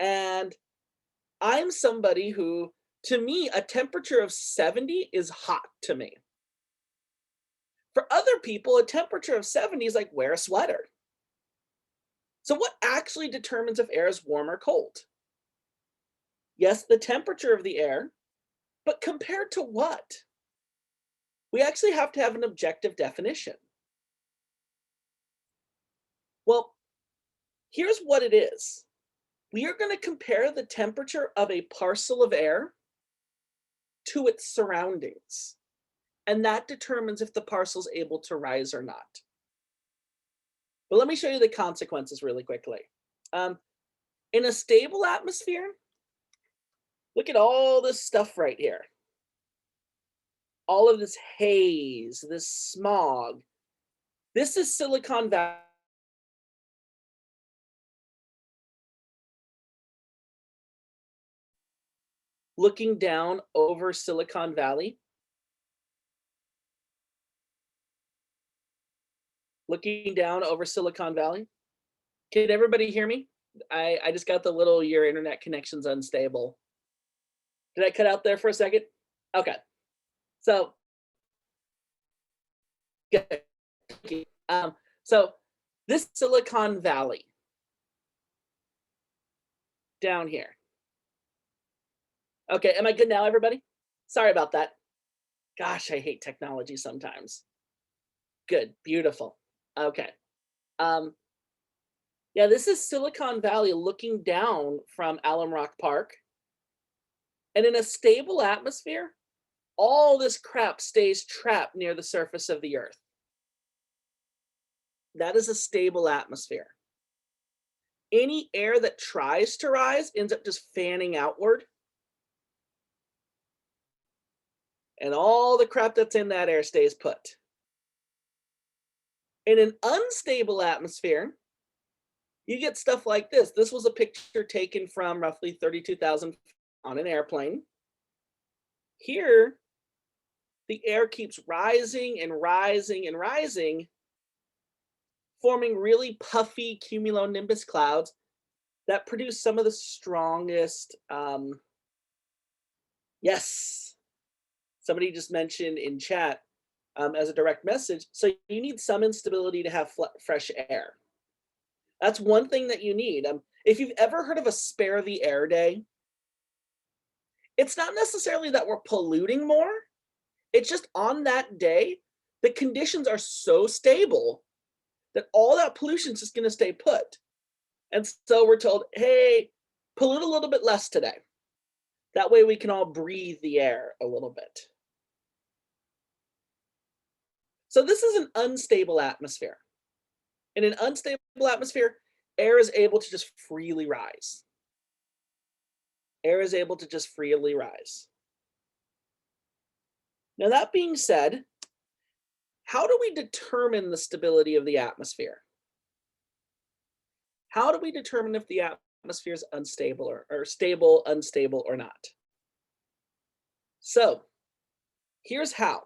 And I'm somebody who, to me, a temperature of 70 is hot to me. For other people, a temperature of 70 is like wear a sweater. So what actually determines if air is warm or cold? Yes, the temperature of the air, but compared to what? We actually have to have an objective definition. Well, here's what it is. We are going to compare the temperature of a parcel of air to its surroundings. And that determines if the parcel is able to rise or not. But let me show you the consequences really quickly. In a stable atmosphere, look at all this stuff right here. All of this haze, this smog. This is Silicon Valley. Looking down over Silicon Valley. Looking down over Silicon Valley. Can everybody hear me? I just got the little your internet connection's unstable. Did I cut out there for a second? Okay. So, good. So this Silicon Valley down here. Okay, am I good now, everybody? Sorry about that. Gosh, I hate technology sometimes. Good, beautiful. Okay. Yeah, this is Silicon Valley looking down from Alum Rock Park. And in a stable atmosphere, all this crap stays trapped near the surface of the earth. That is a stable atmosphere. Any air that tries to rise ends up just fanning outward. And all the crap that's in that air stays put. In an unstable atmosphere, you get stuff like this. This was a picture taken from roughly 32,000 on an airplane. Here, the air keeps rising and rising and rising, forming really puffy cumulonimbus clouds that produce some of the strongest, yes, somebody just mentioned in chat as a direct message. So you need some instability to have fresh air. That's one thing that you need. If you've ever heard of a spare the air day, it's not necessarily that we're polluting more. It's just on that day, the conditions are so stable that all that pollution is just going to stay put. And so we're told, hey, pollute a little bit less today. That way we can all breathe the air a little bit. So this is an unstable atmosphere. In an unstable atmosphere, air is able to just freely rise. Air is able to just freely rise. Now, that being said, how do we determine the stability of the atmosphere? How do we determine if the atmosphere is unstable or stable, unstable, or not? So here's how.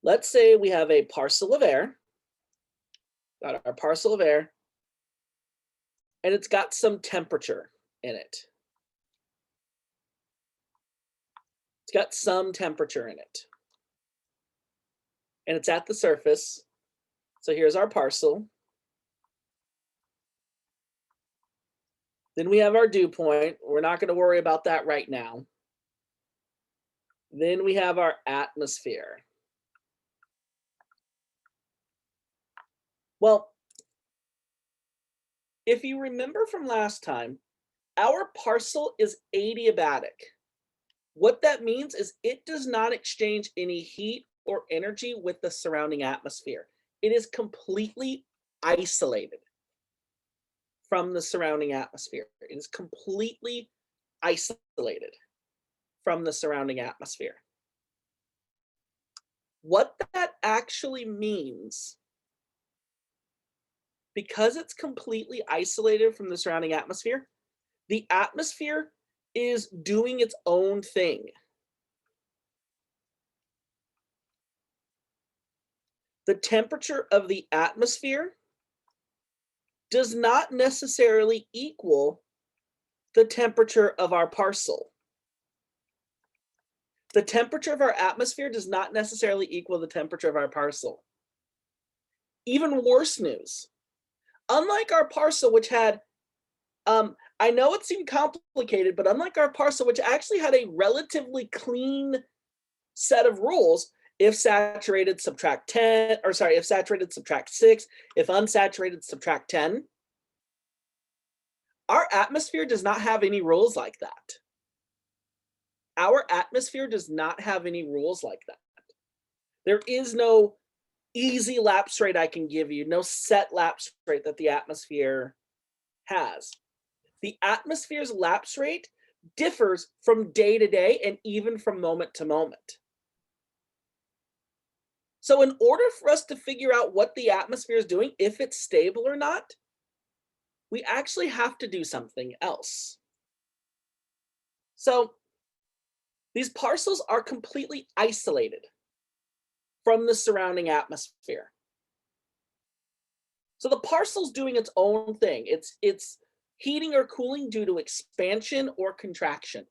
Let's say we have a parcel of air, got our parcel of air, and it's got some temperature in it. It's got some temperature in it. And it's at the surface. So here's our parcel. Then we have our dew point. We're not going to worry about that right now. Then we have our atmosphere. Well, if you remember from last time, our parcel is adiabatic. What that means is it does not exchange any heat or energy with the surrounding atmosphere. It is completely isolated from the surrounding atmosphere. It is completely isolated from the surrounding atmosphere. What that actually means, because it's completely isolated from the surrounding atmosphere, the atmosphere is doing its own thing. The temperature of the atmosphere does not necessarily equal the temperature of our parcel. The temperature of our atmosphere does not necessarily equal the temperature of our parcel. Even worse news, unlike our parcel, which had, I know it seemed complicated, but unlike our parcel, which actually had a relatively clean set of rules, if saturated, subtract 10, or sorry, if saturated, subtract 6, if unsaturated, subtract 10. Our atmosphere does not have any rules like that. Our atmosphere does not have any rules like that. There is no easy lapse rate I can give you, no set lapse rate that the atmosphere has. The atmosphere's lapse rate differs from day to day and even from moment to moment. So in order for us to figure out what the atmosphere is doing, if it's stable or not, we actually have to do something else. So these parcels are completely isolated from the surrounding atmosphere. So the parcel's doing its own thing. It's heating or cooling due to expansion or contraction.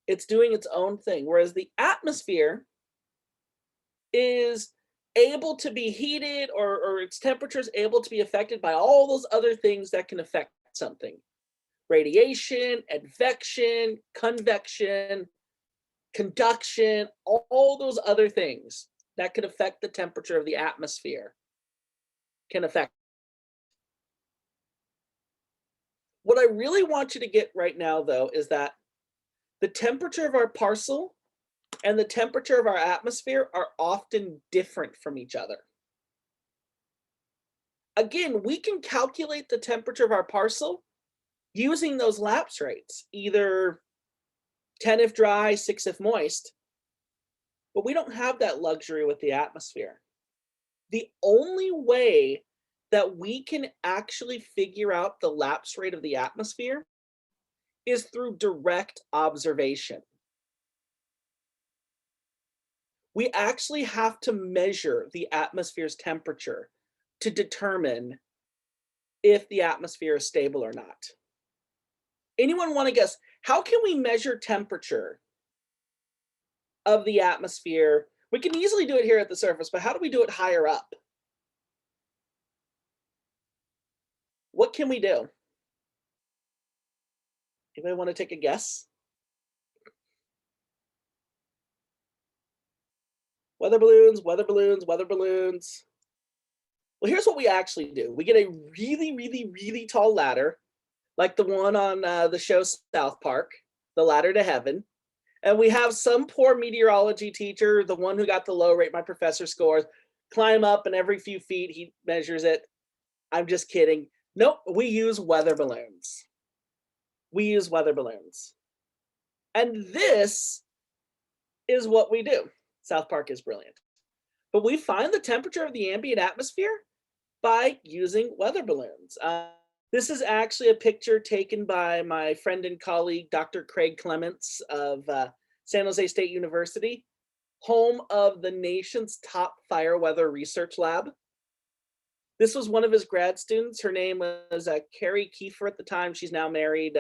It's doing its own thing, whereas the atmosphere is able to be heated, or its temperature is able to be affected by all those other things that can affect something. Radiation, advection, convection, conduction, all those other things that could affect the temperature of the atmosphere can affect. What I really want you to get right now, though, is that the temperature of our parcel and the temperature of our atmosphere are often different from each other. Again, we can calculate the temperature of our parcel using those lapse rates, either 10 if dry, 6 if moist, but we don't have that luxury with the atmosphere. The only way that we can actually figure out the lapse rate of the atmosphere is through direct observation. We actually have to measure the atmosphere's temperature to determine if the atmosphere is stable or not. Anyone want to guess, how can we measure temperature of the atmosphere? We can easily do it here at the surface, but how do we do it higher up? What can we do? Anybody want to take a guess? Weather balloons, weather balloons, weather balloons. Well, here's what we actually do. We get a really, really, really tall ladder, like the one on the show South Park, the ladder to heaven. And we have some poor meteorology teacher, the one who got the low rate my professor scores, climb up, and every few feet he measures it. I'm just kidding. Nope, we use weather balloons. We use weather balloons. And this is what we do. South Park is brilliant. But we find the temperature of the ambient atmosphere by using weather balloons. This is actually a picture taken by my friend and colleague, Dr. Craig Clements of San Jose State University, home of the nation's top fire weather research lab. This was one of his grad students. Her name was Carrie Kiefer at the time. She's now married.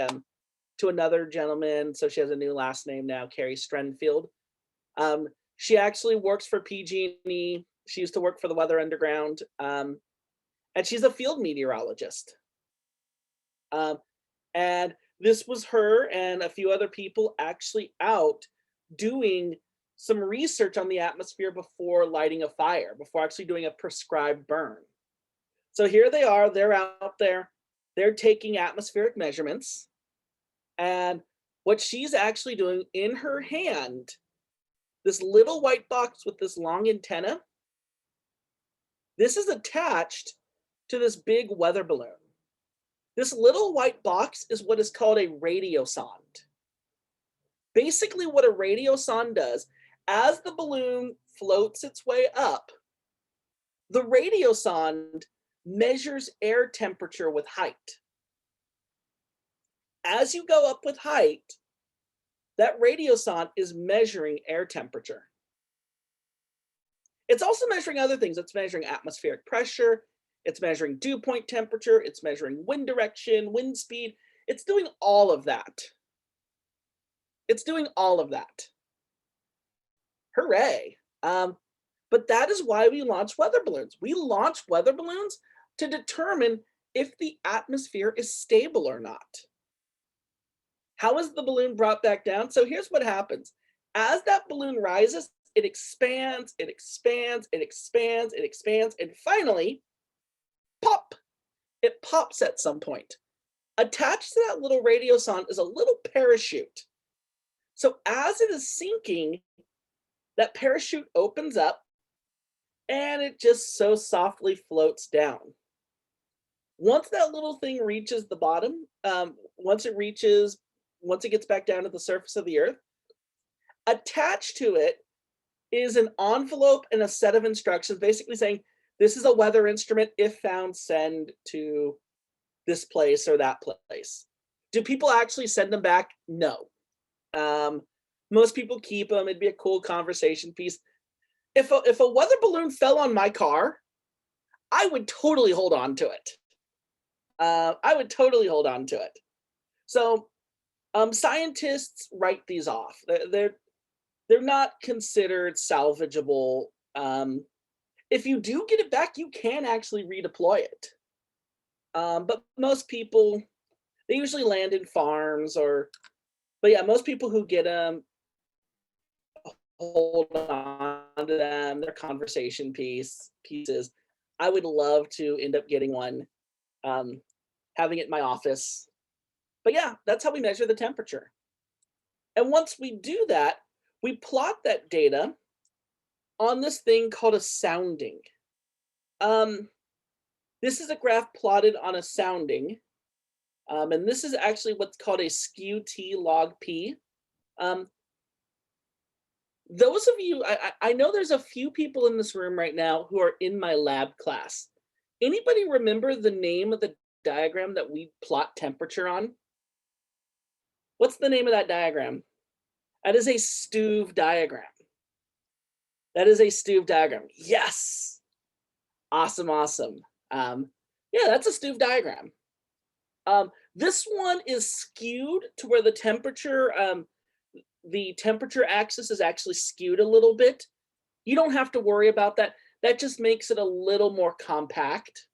to another gentleman. So she has a new last name now, Carrie Strenfield. She actually works for PG&E. She used to work for the Weather Underground. And she's a field meteorologist. And this was her and a few other people actually out doing some research on the atmosphere before lighting a fire, before actually doing a prescribed burn. So here they are, they're out there, they're taking atmospheric measurements. And what she's actually doing in her hand, this little white box with this long antenna, this is attached to this big weather balloon. This little white box is what is called a radiosonde. Basically what a radiosonde does, as the balloon floats its way up, the radiosonde measures air temperature with height. As you go up with height, that radiosonde is measuring air temperature. It's also measuring other things. It's measuring atmospheric pressure, it's measuring dew point temperature, it's measuring wind direction, wind speed. It's doing all of that. It's doing all of that. Hooray. But that is why we launch weather balloons. We launch weather balloons to determine if the atmosphere is stable or not. How is the balloon brought back down? So here's what happens. As that balloon rises, it expands, it expands, it expands, it expands, and finally, pop, it pops at some point. Attached to that little radiosonde is a little parachute. So as it is sinking, that parachute opens up and it just so softly floats down. Once that little thing reaches the bottom, once it gets back down to the surface of the earth, attached to it is an envelope and a set of instructions basically saying, this is a weather instrument, if found, send to this place or that place. Do people actually send them back? No. Most people keep them. It'd be a cool conversation piece. If a weather balloon fell on my car, I would totally hold on to it. I would totally hold on to it. So scientists write these off. They're not considered salvageable. If you do get it back, you can actually redeploy it. But most people, they usually land in farms but yeah, most people who get them hold on to them, their conversation pieces. I would love to end up getting one, having it in my office. But yeah, that's how we measure the temperature. And once we do that, we plot that data on this thing called a sounding. This is a graph plotted on a sounding. And this is actually what's called a skew T log P. Those of you, I know there's a few people in this room right now who are in my lab class. Anybody remember the name of the diagram that we plot temperature on? What's the name of that diagram? That is a Stuve diagram. That is a Stuve diagram. Yes. Awesome, awesome. Yeah, that's a Stuve diagram. This one is skewed to where the temperature axis is actually skewed a little bit. You don't have to worry about that. That just makes it a little more compact.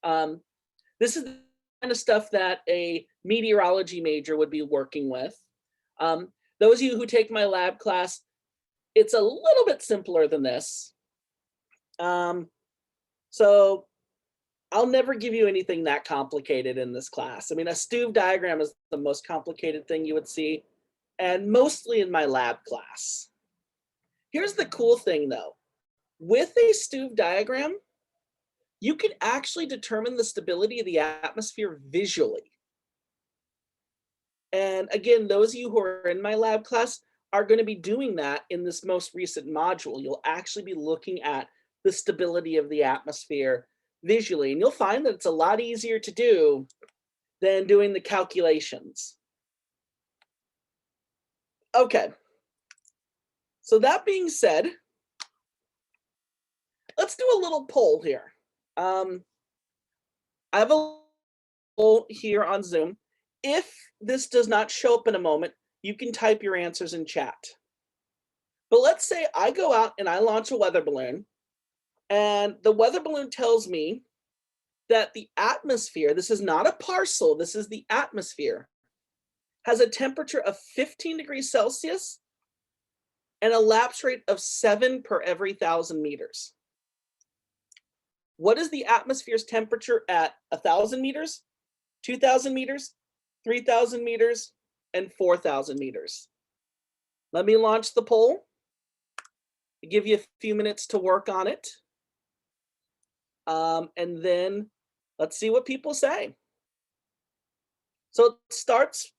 This is the kind of stuff that a meteorology major would be working with. Those of you who take my lab class, it's a little bit simpler than this. So I'll never give you anything that complicated in this class. I mean, a Stuve diagram is the most complicated thing you would see, and mostly in my lab class. Here's the cool thing though. With a Stuve diagram, you can actually determine the stability of the atmosphere visually. And again, those of you who are in my lab class are going to be doing that in this most recent module. You'll actually be looking at the stability of the atmosphere visually, and you'll find that it's a lot easier to do than doing the calculations. Okay, so that being said, let's do a little poll here. I have a poll here on Zoom. if this does not show up in a moment, you can type your answers in chat. But let's say I go out and I launch a weather balloon, and the weather balloon tells me that the atmosphere, this is not a parcel, this is the atmosphere, has a temperature of 15 degrees Celsius and a lapse rate of 7 per every 1,000 meters. What is the atmosphere's temperature at 1,000 meters, 2,000 meters, 3,000 meters, and 4,000 meters? Let me launch the poll. I'll give you a few minutes to work on it. And then let's see what people say. So it starts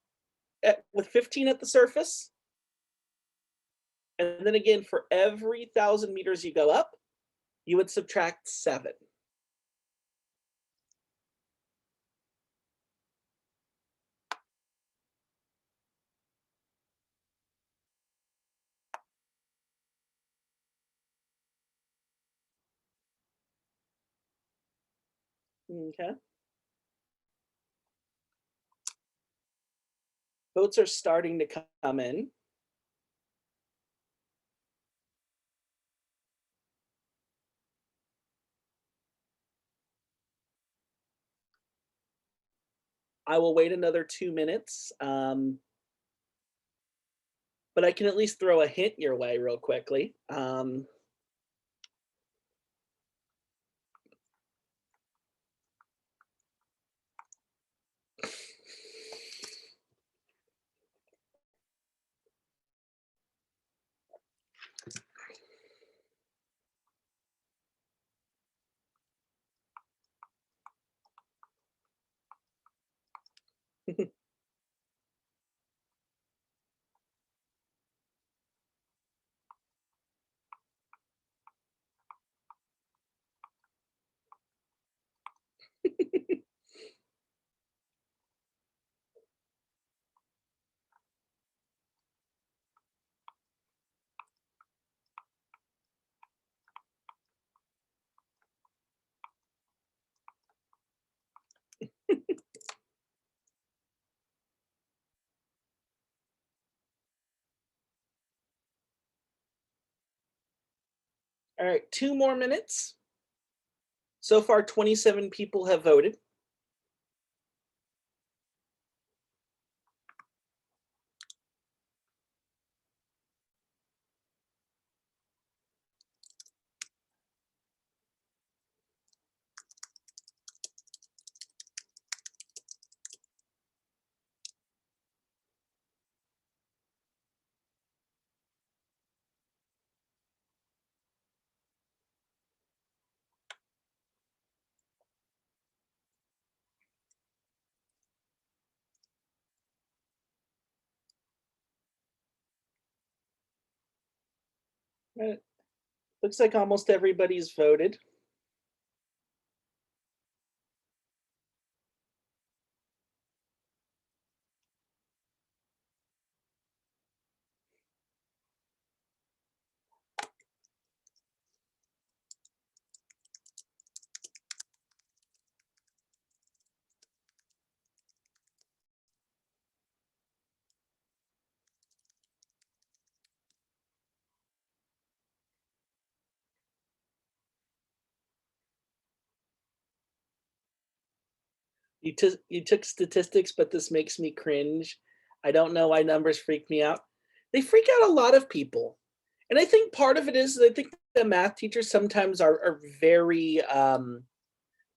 with 15 at the surface. And then again, for every 1,000 meters you go up, you would subtract 7. Okay. Votes are starting to come in. I will wait another 2 minutes, but I can at least throw a hint your way real quickly. All right, 2 more minutes. So far, 27 people have voted. Looks like almost everybody's voted. You took statistics, but this makes me cringe. I don't know why numbers freak me out. They freak out a lot of people. And I think part of it is I think the math teachers sometimes are very,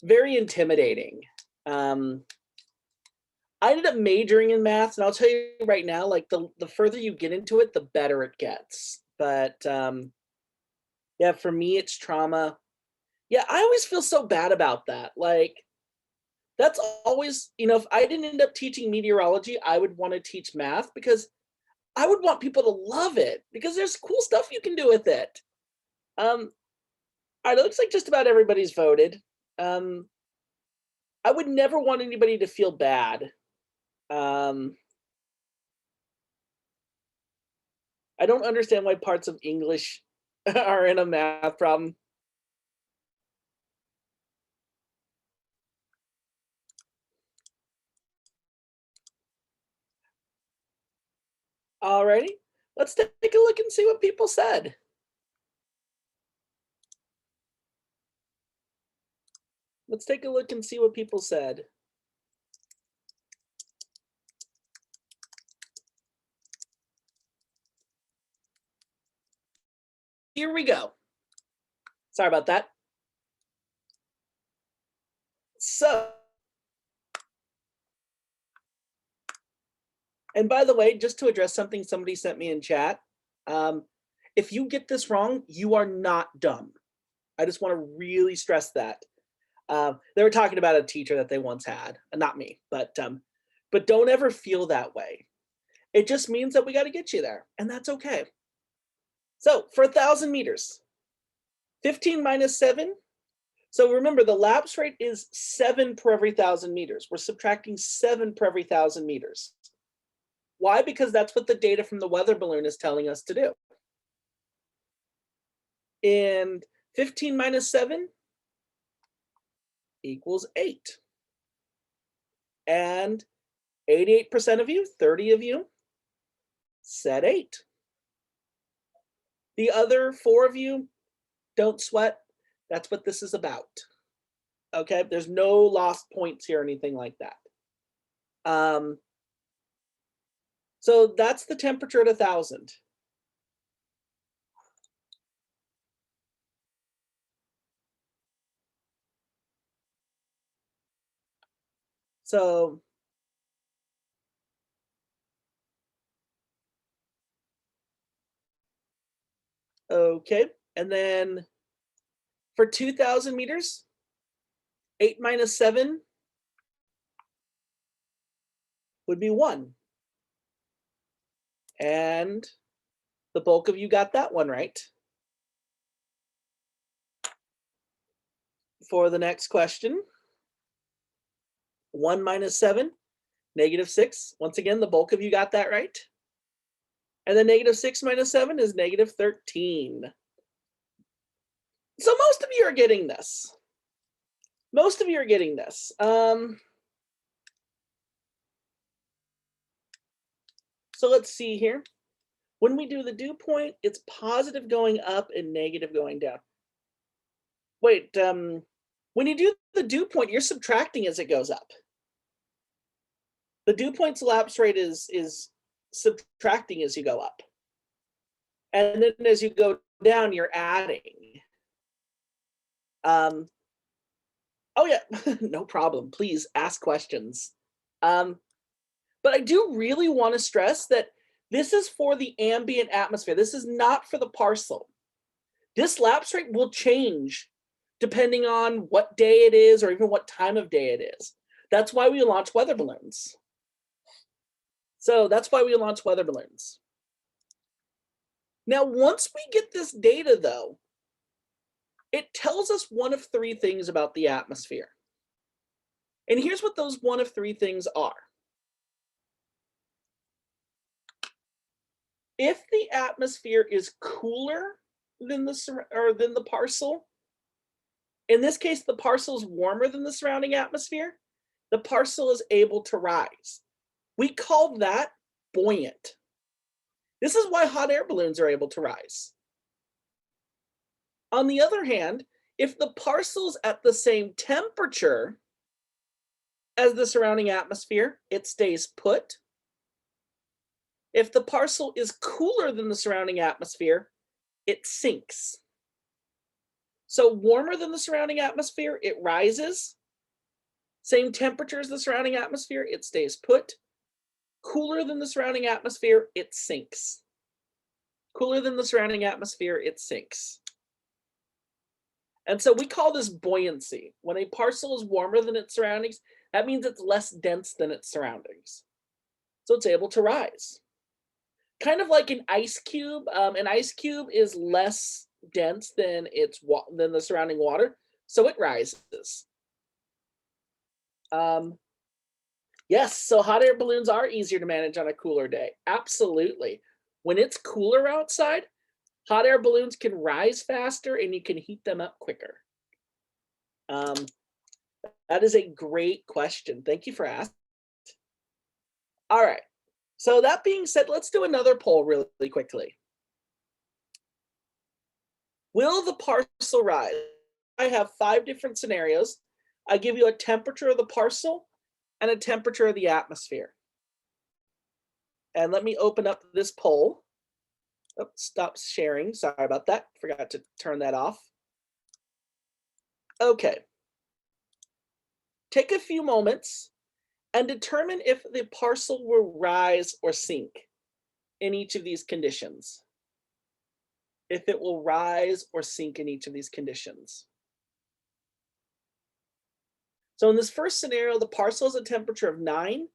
very intimidating. I ended up majoring in math, and I'll tell you right now, like the further you get into it, the better it gets. But yeah, for me, it's trauma. Yeah, I always feel so bad about that. Like, that's always, if I didn't end up teaching meteorology, I would want to teach math because I would want people to love it because there's cool stuff you can do with it. All right, it looks like just about everybody's voted. I would never want anybody to feel bad. I don't understand why parts of English are in a math problem. Alrighty, let's take a look and see what people said. Let's take a look and see what people said. Here we go. Sorry about that. So, and by the way, just to address something somebody sent me in chat, if you get this wrong, you are not dumb. I just want to really stress that. They were talking about a teacher that they once had, not me, but don't ever feel that way. It just means that we got to get you there, and that's okay. So for 1,000 meters, 15 minus 7. So remember, the lapse rate is 7 per every 1,000 meters. We're subtracting 7 per every 1,000 meters. Why? Because that's what the data from the weather balloon is telling us to do. And 15 minus 7 equals 8. And 88% of you, 30 of you, said 8. The other 4 of you, don't sweat. That's what this is about. Okay, there's no lost points here or anything like that. So that's the temperature at 1,000. So okay, and then for 2,000 meters, 8 minus 7 would be 1. And the bulk of you got that one right. For the next question, 1 minus 7, -6. Once again, the bulk of you got that right. And then -6 minus 7 is -13. So most of you are getting this. Most of you are getting this. So let's see here. When we do the dew point, it's positive going up and negative going down. Wait, when you do the dew point, you're subtracting as it goes up. The dew point's lapse rate is subtracting as you go up. And then as you go down, you're adding. Oh yeah, no problem. Please ask questions. But I do really want to stress that this is for the ambient atmosphere. This is not for the parcel. This lapse rate will change depending on what day it is or even what time of day it is. That's why we launch weather balloons. So that's why we launch weather balloons. Now, once we get this data, though, it tells us one of 3 things about the atmosphere. And here's what those one of 3 things are. If the atmosphere is cooler than the parcel, in this case, the parcel is warmer than the surrounding atmosphere, the parcel is able to rise. We call that buoyant. This is why hot air balloons are able to rise. On the other hand, if the parcel's at the same temperature as the surrounding atmosphere, it stays put. If the parcel is cooler than the surrounding atmosphere, it sinks. So warmer than the surrounding atmosphere, it rises. Same temperature as the surrounding atmosphere, it stays put. Cooler than the surrounding atmosphere, it sinks. Cooler than the surrounding atmosphere, it sinks. And so we call this buoyancy. When a parcel is warmer than its surroundings, that means it's less dense than its surroundings. So it's able to rise. Kind of like an ice cube. An ice cube is less dense than the surrounding water, so it rises. Yes, so hot air balloons are easier to manage on a cooler day. Absolutely. When it's cooler outside, hot air balloons can rise faster and you can heat them up quicker. That is a great question. Thank you for asking. All right. So that being said, let's do another poll really quickly. Will the parcel rise? I have 5 different scenarios. I give you a temperature of the parcel and a temperature of the atmosphere. And let me open up this poll. Oh, stop sharing. Sorry about that. Forgot to turn that off. Okay. Take a few moments and determine if the parcel will rise or sink in each of these conditions. If it will rise or sink in each of these conditions. So in this first scenario, the parcel has a temperature of 9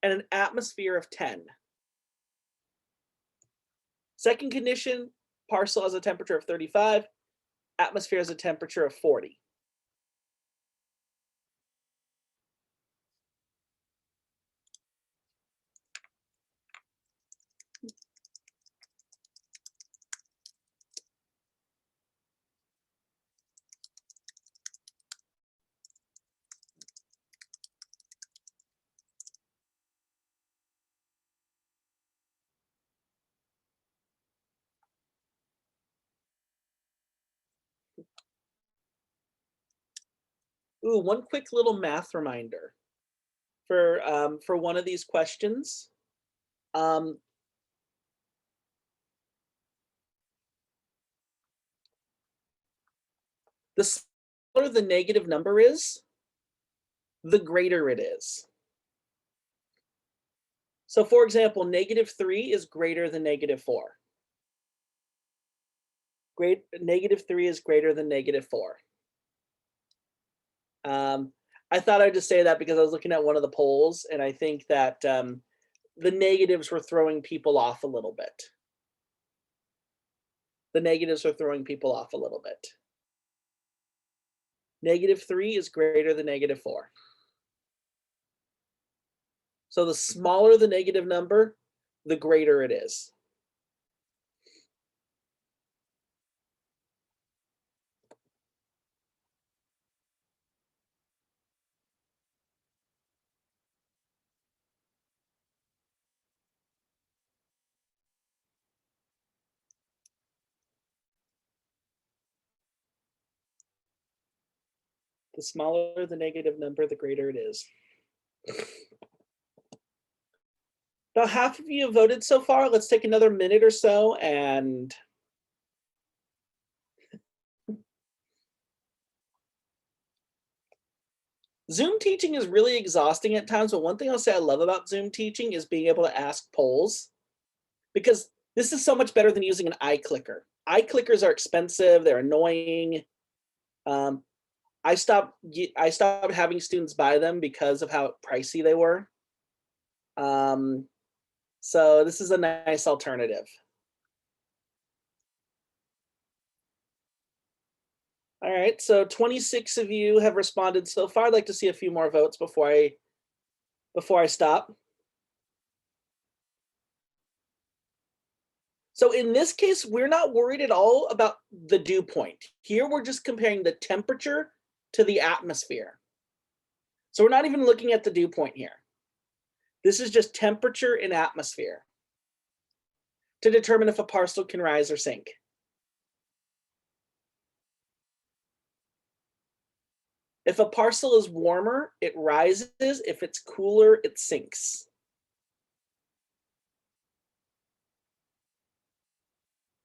and an atmosphere of 10. Second condition, parcel has a temperature of 35, atmosphere has a temperature of 40. Ooh, one quick little math reminder for one of these questions. The smaller the negative number is, the greater it is. So for example, -3 is greater than -4. -3 is greater than -4. I thought I'd just say that because I was looking at one of the polls, and I think that the negatives were throwing people off a little bit. The negatives are throwing people off a little bit. -3 is greater than -4. So the smaller the negative number, the greater it is. The smaller the negative number, the greater it is. About half of you have voted so far. Let's take another minute or so and Zoom teaching is really exhausting at times, but one thing I'll say I love about Zoom teaching is being able to ask polls, because this is so much better than using an iClicker. iClickers are expensive, they're annoying. I stopped having students buy them because of how pricey they were. So this is a nice alternative. All right, so 26 of you have responded so far. I'd like to see a few more votes before I stop. So in this case, we're not worried at all about the dew point. Here, we're just comparing the temperature to the atmosphere. So we're not even looking at the dew point here. This is just temperature and atmosphere to determine if a parcel can rise or sink. If a parcel is warmer, it rises. If it's cooler, it sinks.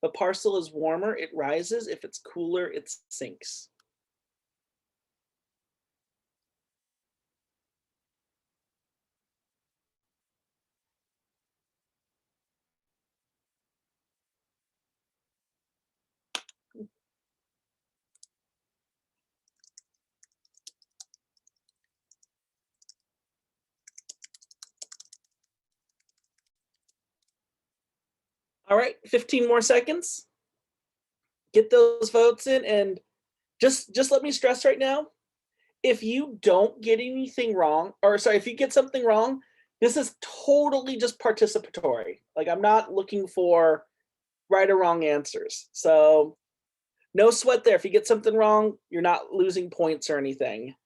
If a parcel is warmer, it rises. If it's cooler, it sinks. All right, 15 more seconds. Get those votes in, and just let me stress right now, if you don't get anything wrong, or sorry, if you get something wrong, this is totally just participatory. Like, I'm not looking for right or wrong answers. So no sweat there. If you get something wrong, you're not losing points or anything.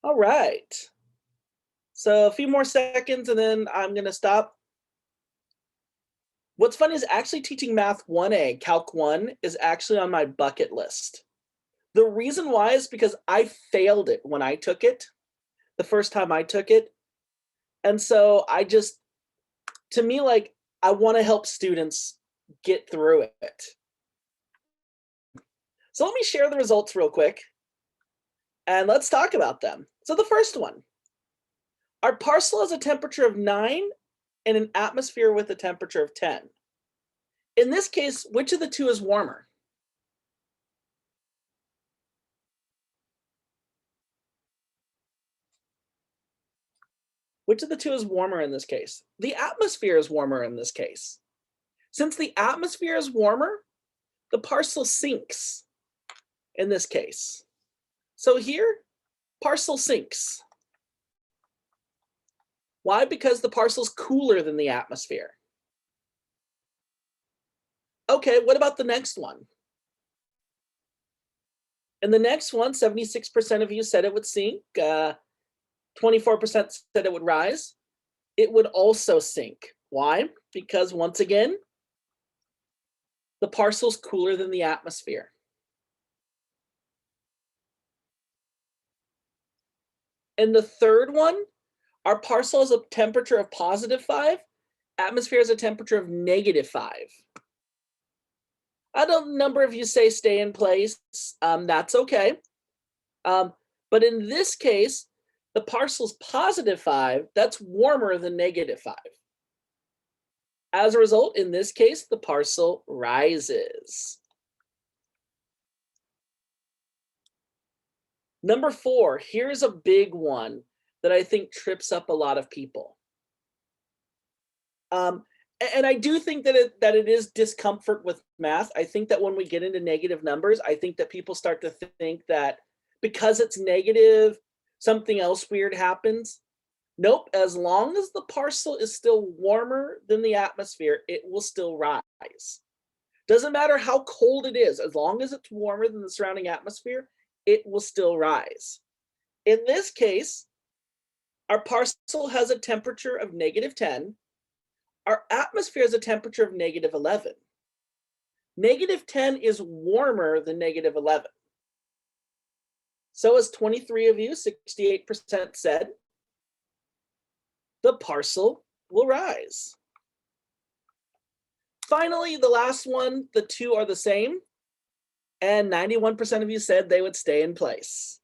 All right. So a few more seconds and then I'm going to stop. What's fun is actually teaching Math 1A, Calc 1, is actually on my bucket list. The reason why is because I failed it when I took it, the first time I took it. And so to me, like, I want to help students get through it. So let me share the results real quick and let's talk about them. So the first one, our parcel has a temperature of 9 and an atmosphere with a temperature of 10. In this case, which of the two is warmer? Which of the two is warmer in this case? The atmosphere is warmer in this case. Since the atmosphere is warmer, the parcel sinks in this case. So here, parcel sinks. Why? Because the parcel's cooler than the atmosphere. Okay, what about the next one? In the next one, 76% of you said it would sink. 24% said it would rise. It would also sink. Why? Because once again, the parcel's cooler than the atmosphere. And the third one, our parcel has a temperature of +5. Atmosphere has a temperature of -5. I know a number of you say stay in place. That's okay. But in this case, the parcel's +5. That's warmer than -5. As a result, in this case, the parcel rises. Number 4, here's a big one that I think trips up a lot of people. And I do think that it is discomfort with math. I think that when we get into negative numbers, I think that people start to think that because it's negative, something else weird happens. Nope, as long as the parcel is still warmer than the atmosphere, it will still rise. Doesn't matter how cold it is, as long as it's warmer than the surrounding atmosphere, it will still rise. In this case, our parcel has a temperature of -10. Our atmosphere has a temperature of -11. -10 is warmer than -11. So as 23 of you, 68% said, the parcel will rise. Finally, the last one, the two are the same, and 91% of you said they would stay in place.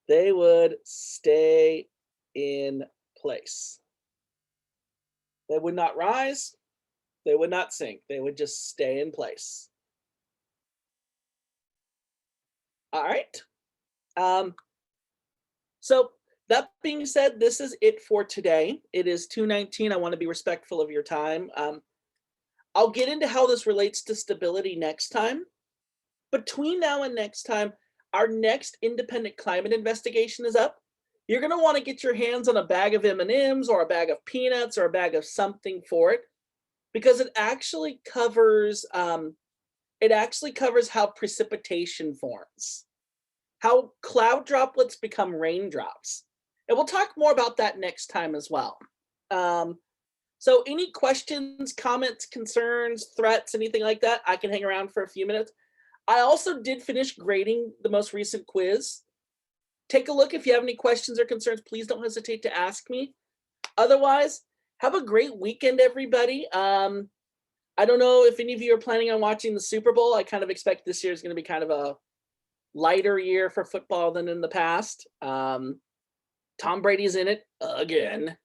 They would stay in place. They would not rise, they would not sink, they would just stay in place. All right. So that being said, this is it for today. It is 2:19. I want to be respectful of your time. I'll get into how this relates to stability next time. Between now and next time, our next independent climate investigation is up. You're going to want to get your hands on a bag of M&Ms or a bag of peanuts or a bag of something for it, because it actually covers how precipitation forms, how cloud droplets become raindrops. And we'll talk more about that next time as well. So any questions, comments, concerns, threats, anything like that, I can hang around for a few minutes. I also did finish grading the most recent quiz. Take a look. If you have any questions or concerns, please don't hesitate to ask me. Otherwise, have a great weekend, everybody. I don't know if any of you are planning on watching the Super Bowl. I kind of expect this year is going to be kind of a lighter year for football than in the past. Tom Brady's in it again.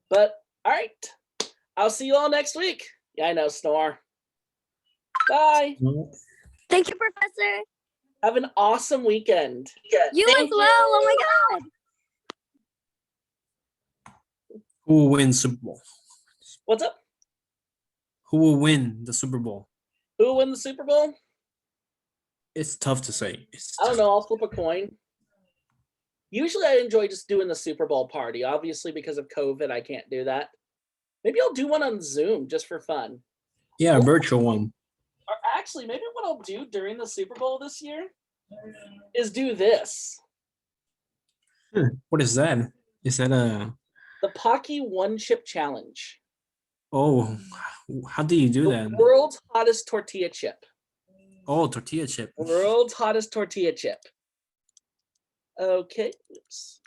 But all right, I'll see you all next week. Yeah, I know, snore. Bye. Thank you, Professor. Have an awesome weekend. You as well. Oh my God. Who will win Super Bowl? What's up? Who will win the Super Bowl? Who will win the Super Bowl? It's tough to say. I don't know. I'll flip a coin. Usually I enjoy just doing the Super Bowl party. Obviously, because of COVID, I can't do that. Maybe I'll do one on Zoom just for fun. Yeah, a virtual one. Or actually, maybe what I'll do during the Super Bowl this year is do this. What is that? Is that a The Pocky One Chip Challenge. oh? How do you do The that? world's hottest tortilla chip. Oh, tortilla chip. World's hottest tortilla chip. Okay. Oops.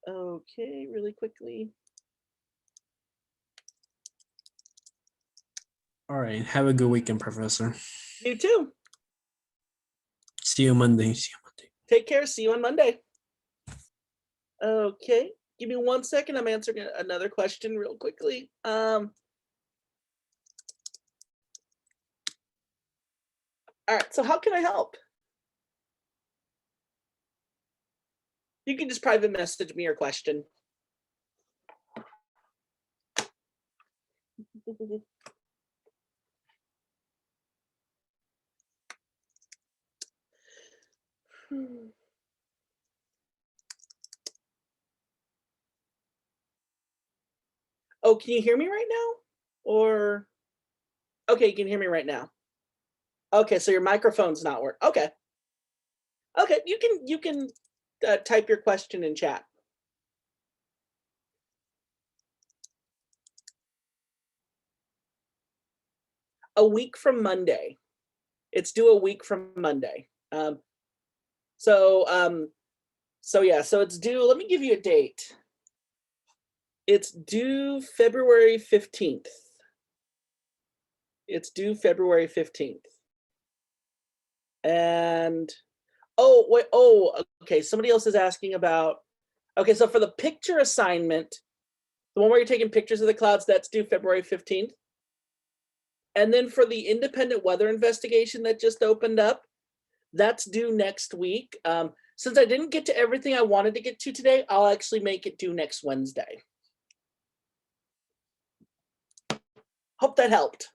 Okay, really quickly. All right. Have a good weekend, Professor. You too. See you Monday. See you Monday. Take care. See you on Monday. Okay. Give me 1 second. I'm answering another question real quickly. All right. So how can I help? You can just private message me your question. Oh, can you hear me right now? Or okay, you can hear me right now. Okay, so your microphone's not working. Okay. Okay, you can type your question in chat. A week from Monday. It's due a week from Monday. So yeah, so it's due. Let me give you a date. It's due February 15th. It's due February 15th. And oh, wait, oh, okay. Somebody else is asking about, okay, so for the picture assignment, the one where you're taking pictures of the clouds, that's due February 15th. And then for the independent weather investigation that just opened up, that's due next week. Since I didn't get to everything I wanted to get to today, I'll actually make it due next Wednesday. Hope that helped.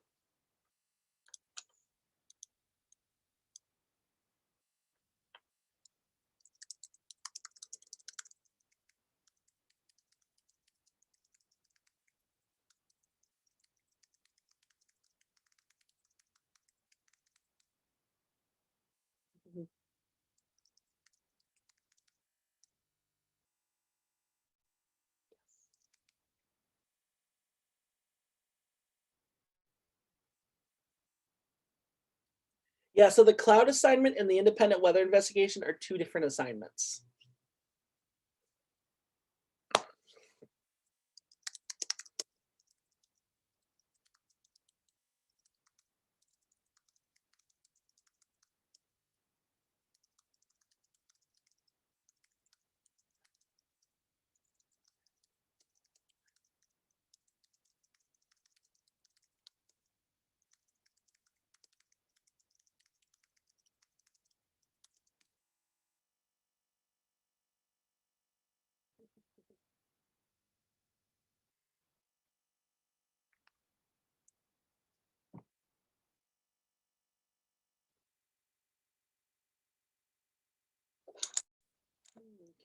Yeah, so the cloud assignment and the independent weather investigation are two different assignments.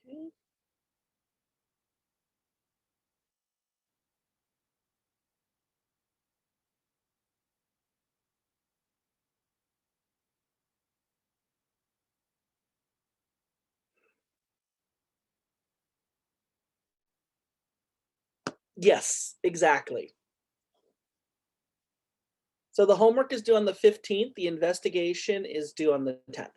Okay. Yes, exactly. So the homework is due on the 15th. The investigation is due on the 10th.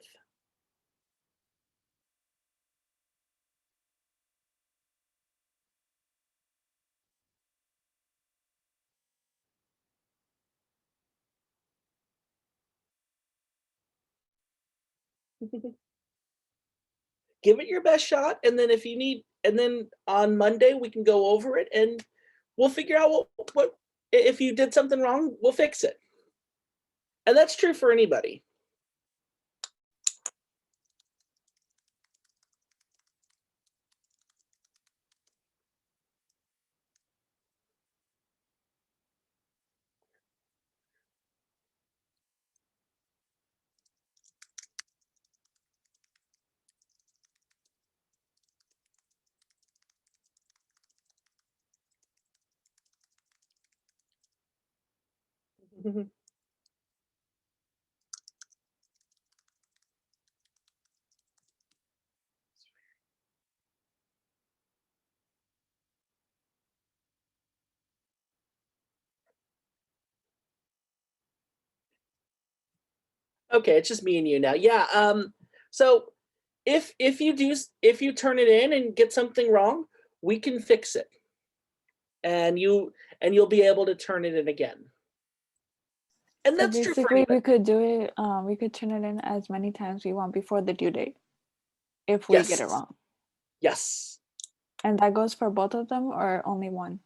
Give it your best shot, and then if you need, and then on Monday we can go over it and we'll figure out what if you did something wrong, we'll fix it. And that's true for anybody. Okay, it's just me and you now. Yeah. So if you turn it in and get something wrong, we can fix it, and you'll be able to turn it in again. And So that's true for basically, anybody. we could do it. We could turn it in as many times we want before the due date, if we get it Yes. wrong. Yes. And that goes for both of them or only one?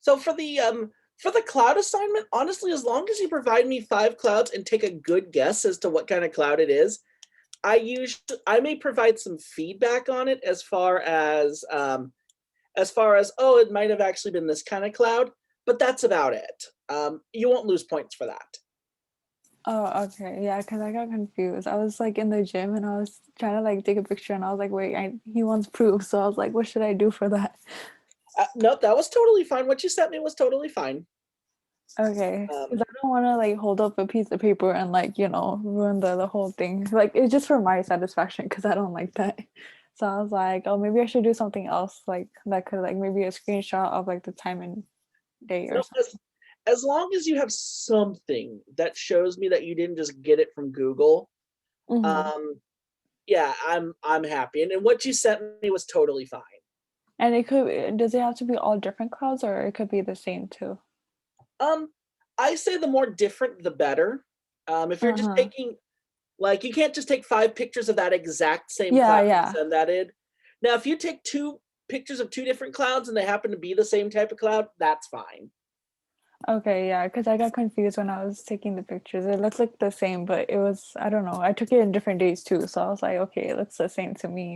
So for the cloud assignment, honestly, as long as you provide me 5 clouds and take a good guess as to what kind of cloud it is, I may provide some feedback on it as far as oh, it might have actually been this kind of cloud, but that's about it. You won't lose points for that. Oh, okay. Yeah, because I got confused. I was like in the gym and I was trying to like take a picture and I was like, wait, he wants proof. So I was like, what should I do for that? No, that was totally fine. What you sent me was totally fine. Okay. Because I don't want to like hold up a piece of paper and like, ruin the whole thing. Like it's just for my satisfaction because I don't like that. So I was like, oh, maybe I should do something else like that could like maybe a screenshot of like the time and date or No, something. as long as you have something that shows me that you didn't just get it from Google, Mhm. yeah, I'm happy. And what you sent me was totally fine. And does it have to be all different clouds or it could be the same too? I say the more different, the better. If you're just Uh-huh. taking, like, you can't just take 5 pictures of that exact same Yeah, cloud and yeah. send that in. Now, if you take 2 pictures of 2 different clouds and they happen to be the same type of cloud, that's fine. Okay, yeah, because I got confused when I was taking the pictures. It looked like the same, but it was, I don't know. I took it in different days too. So I was like, okay, it looks the same to me.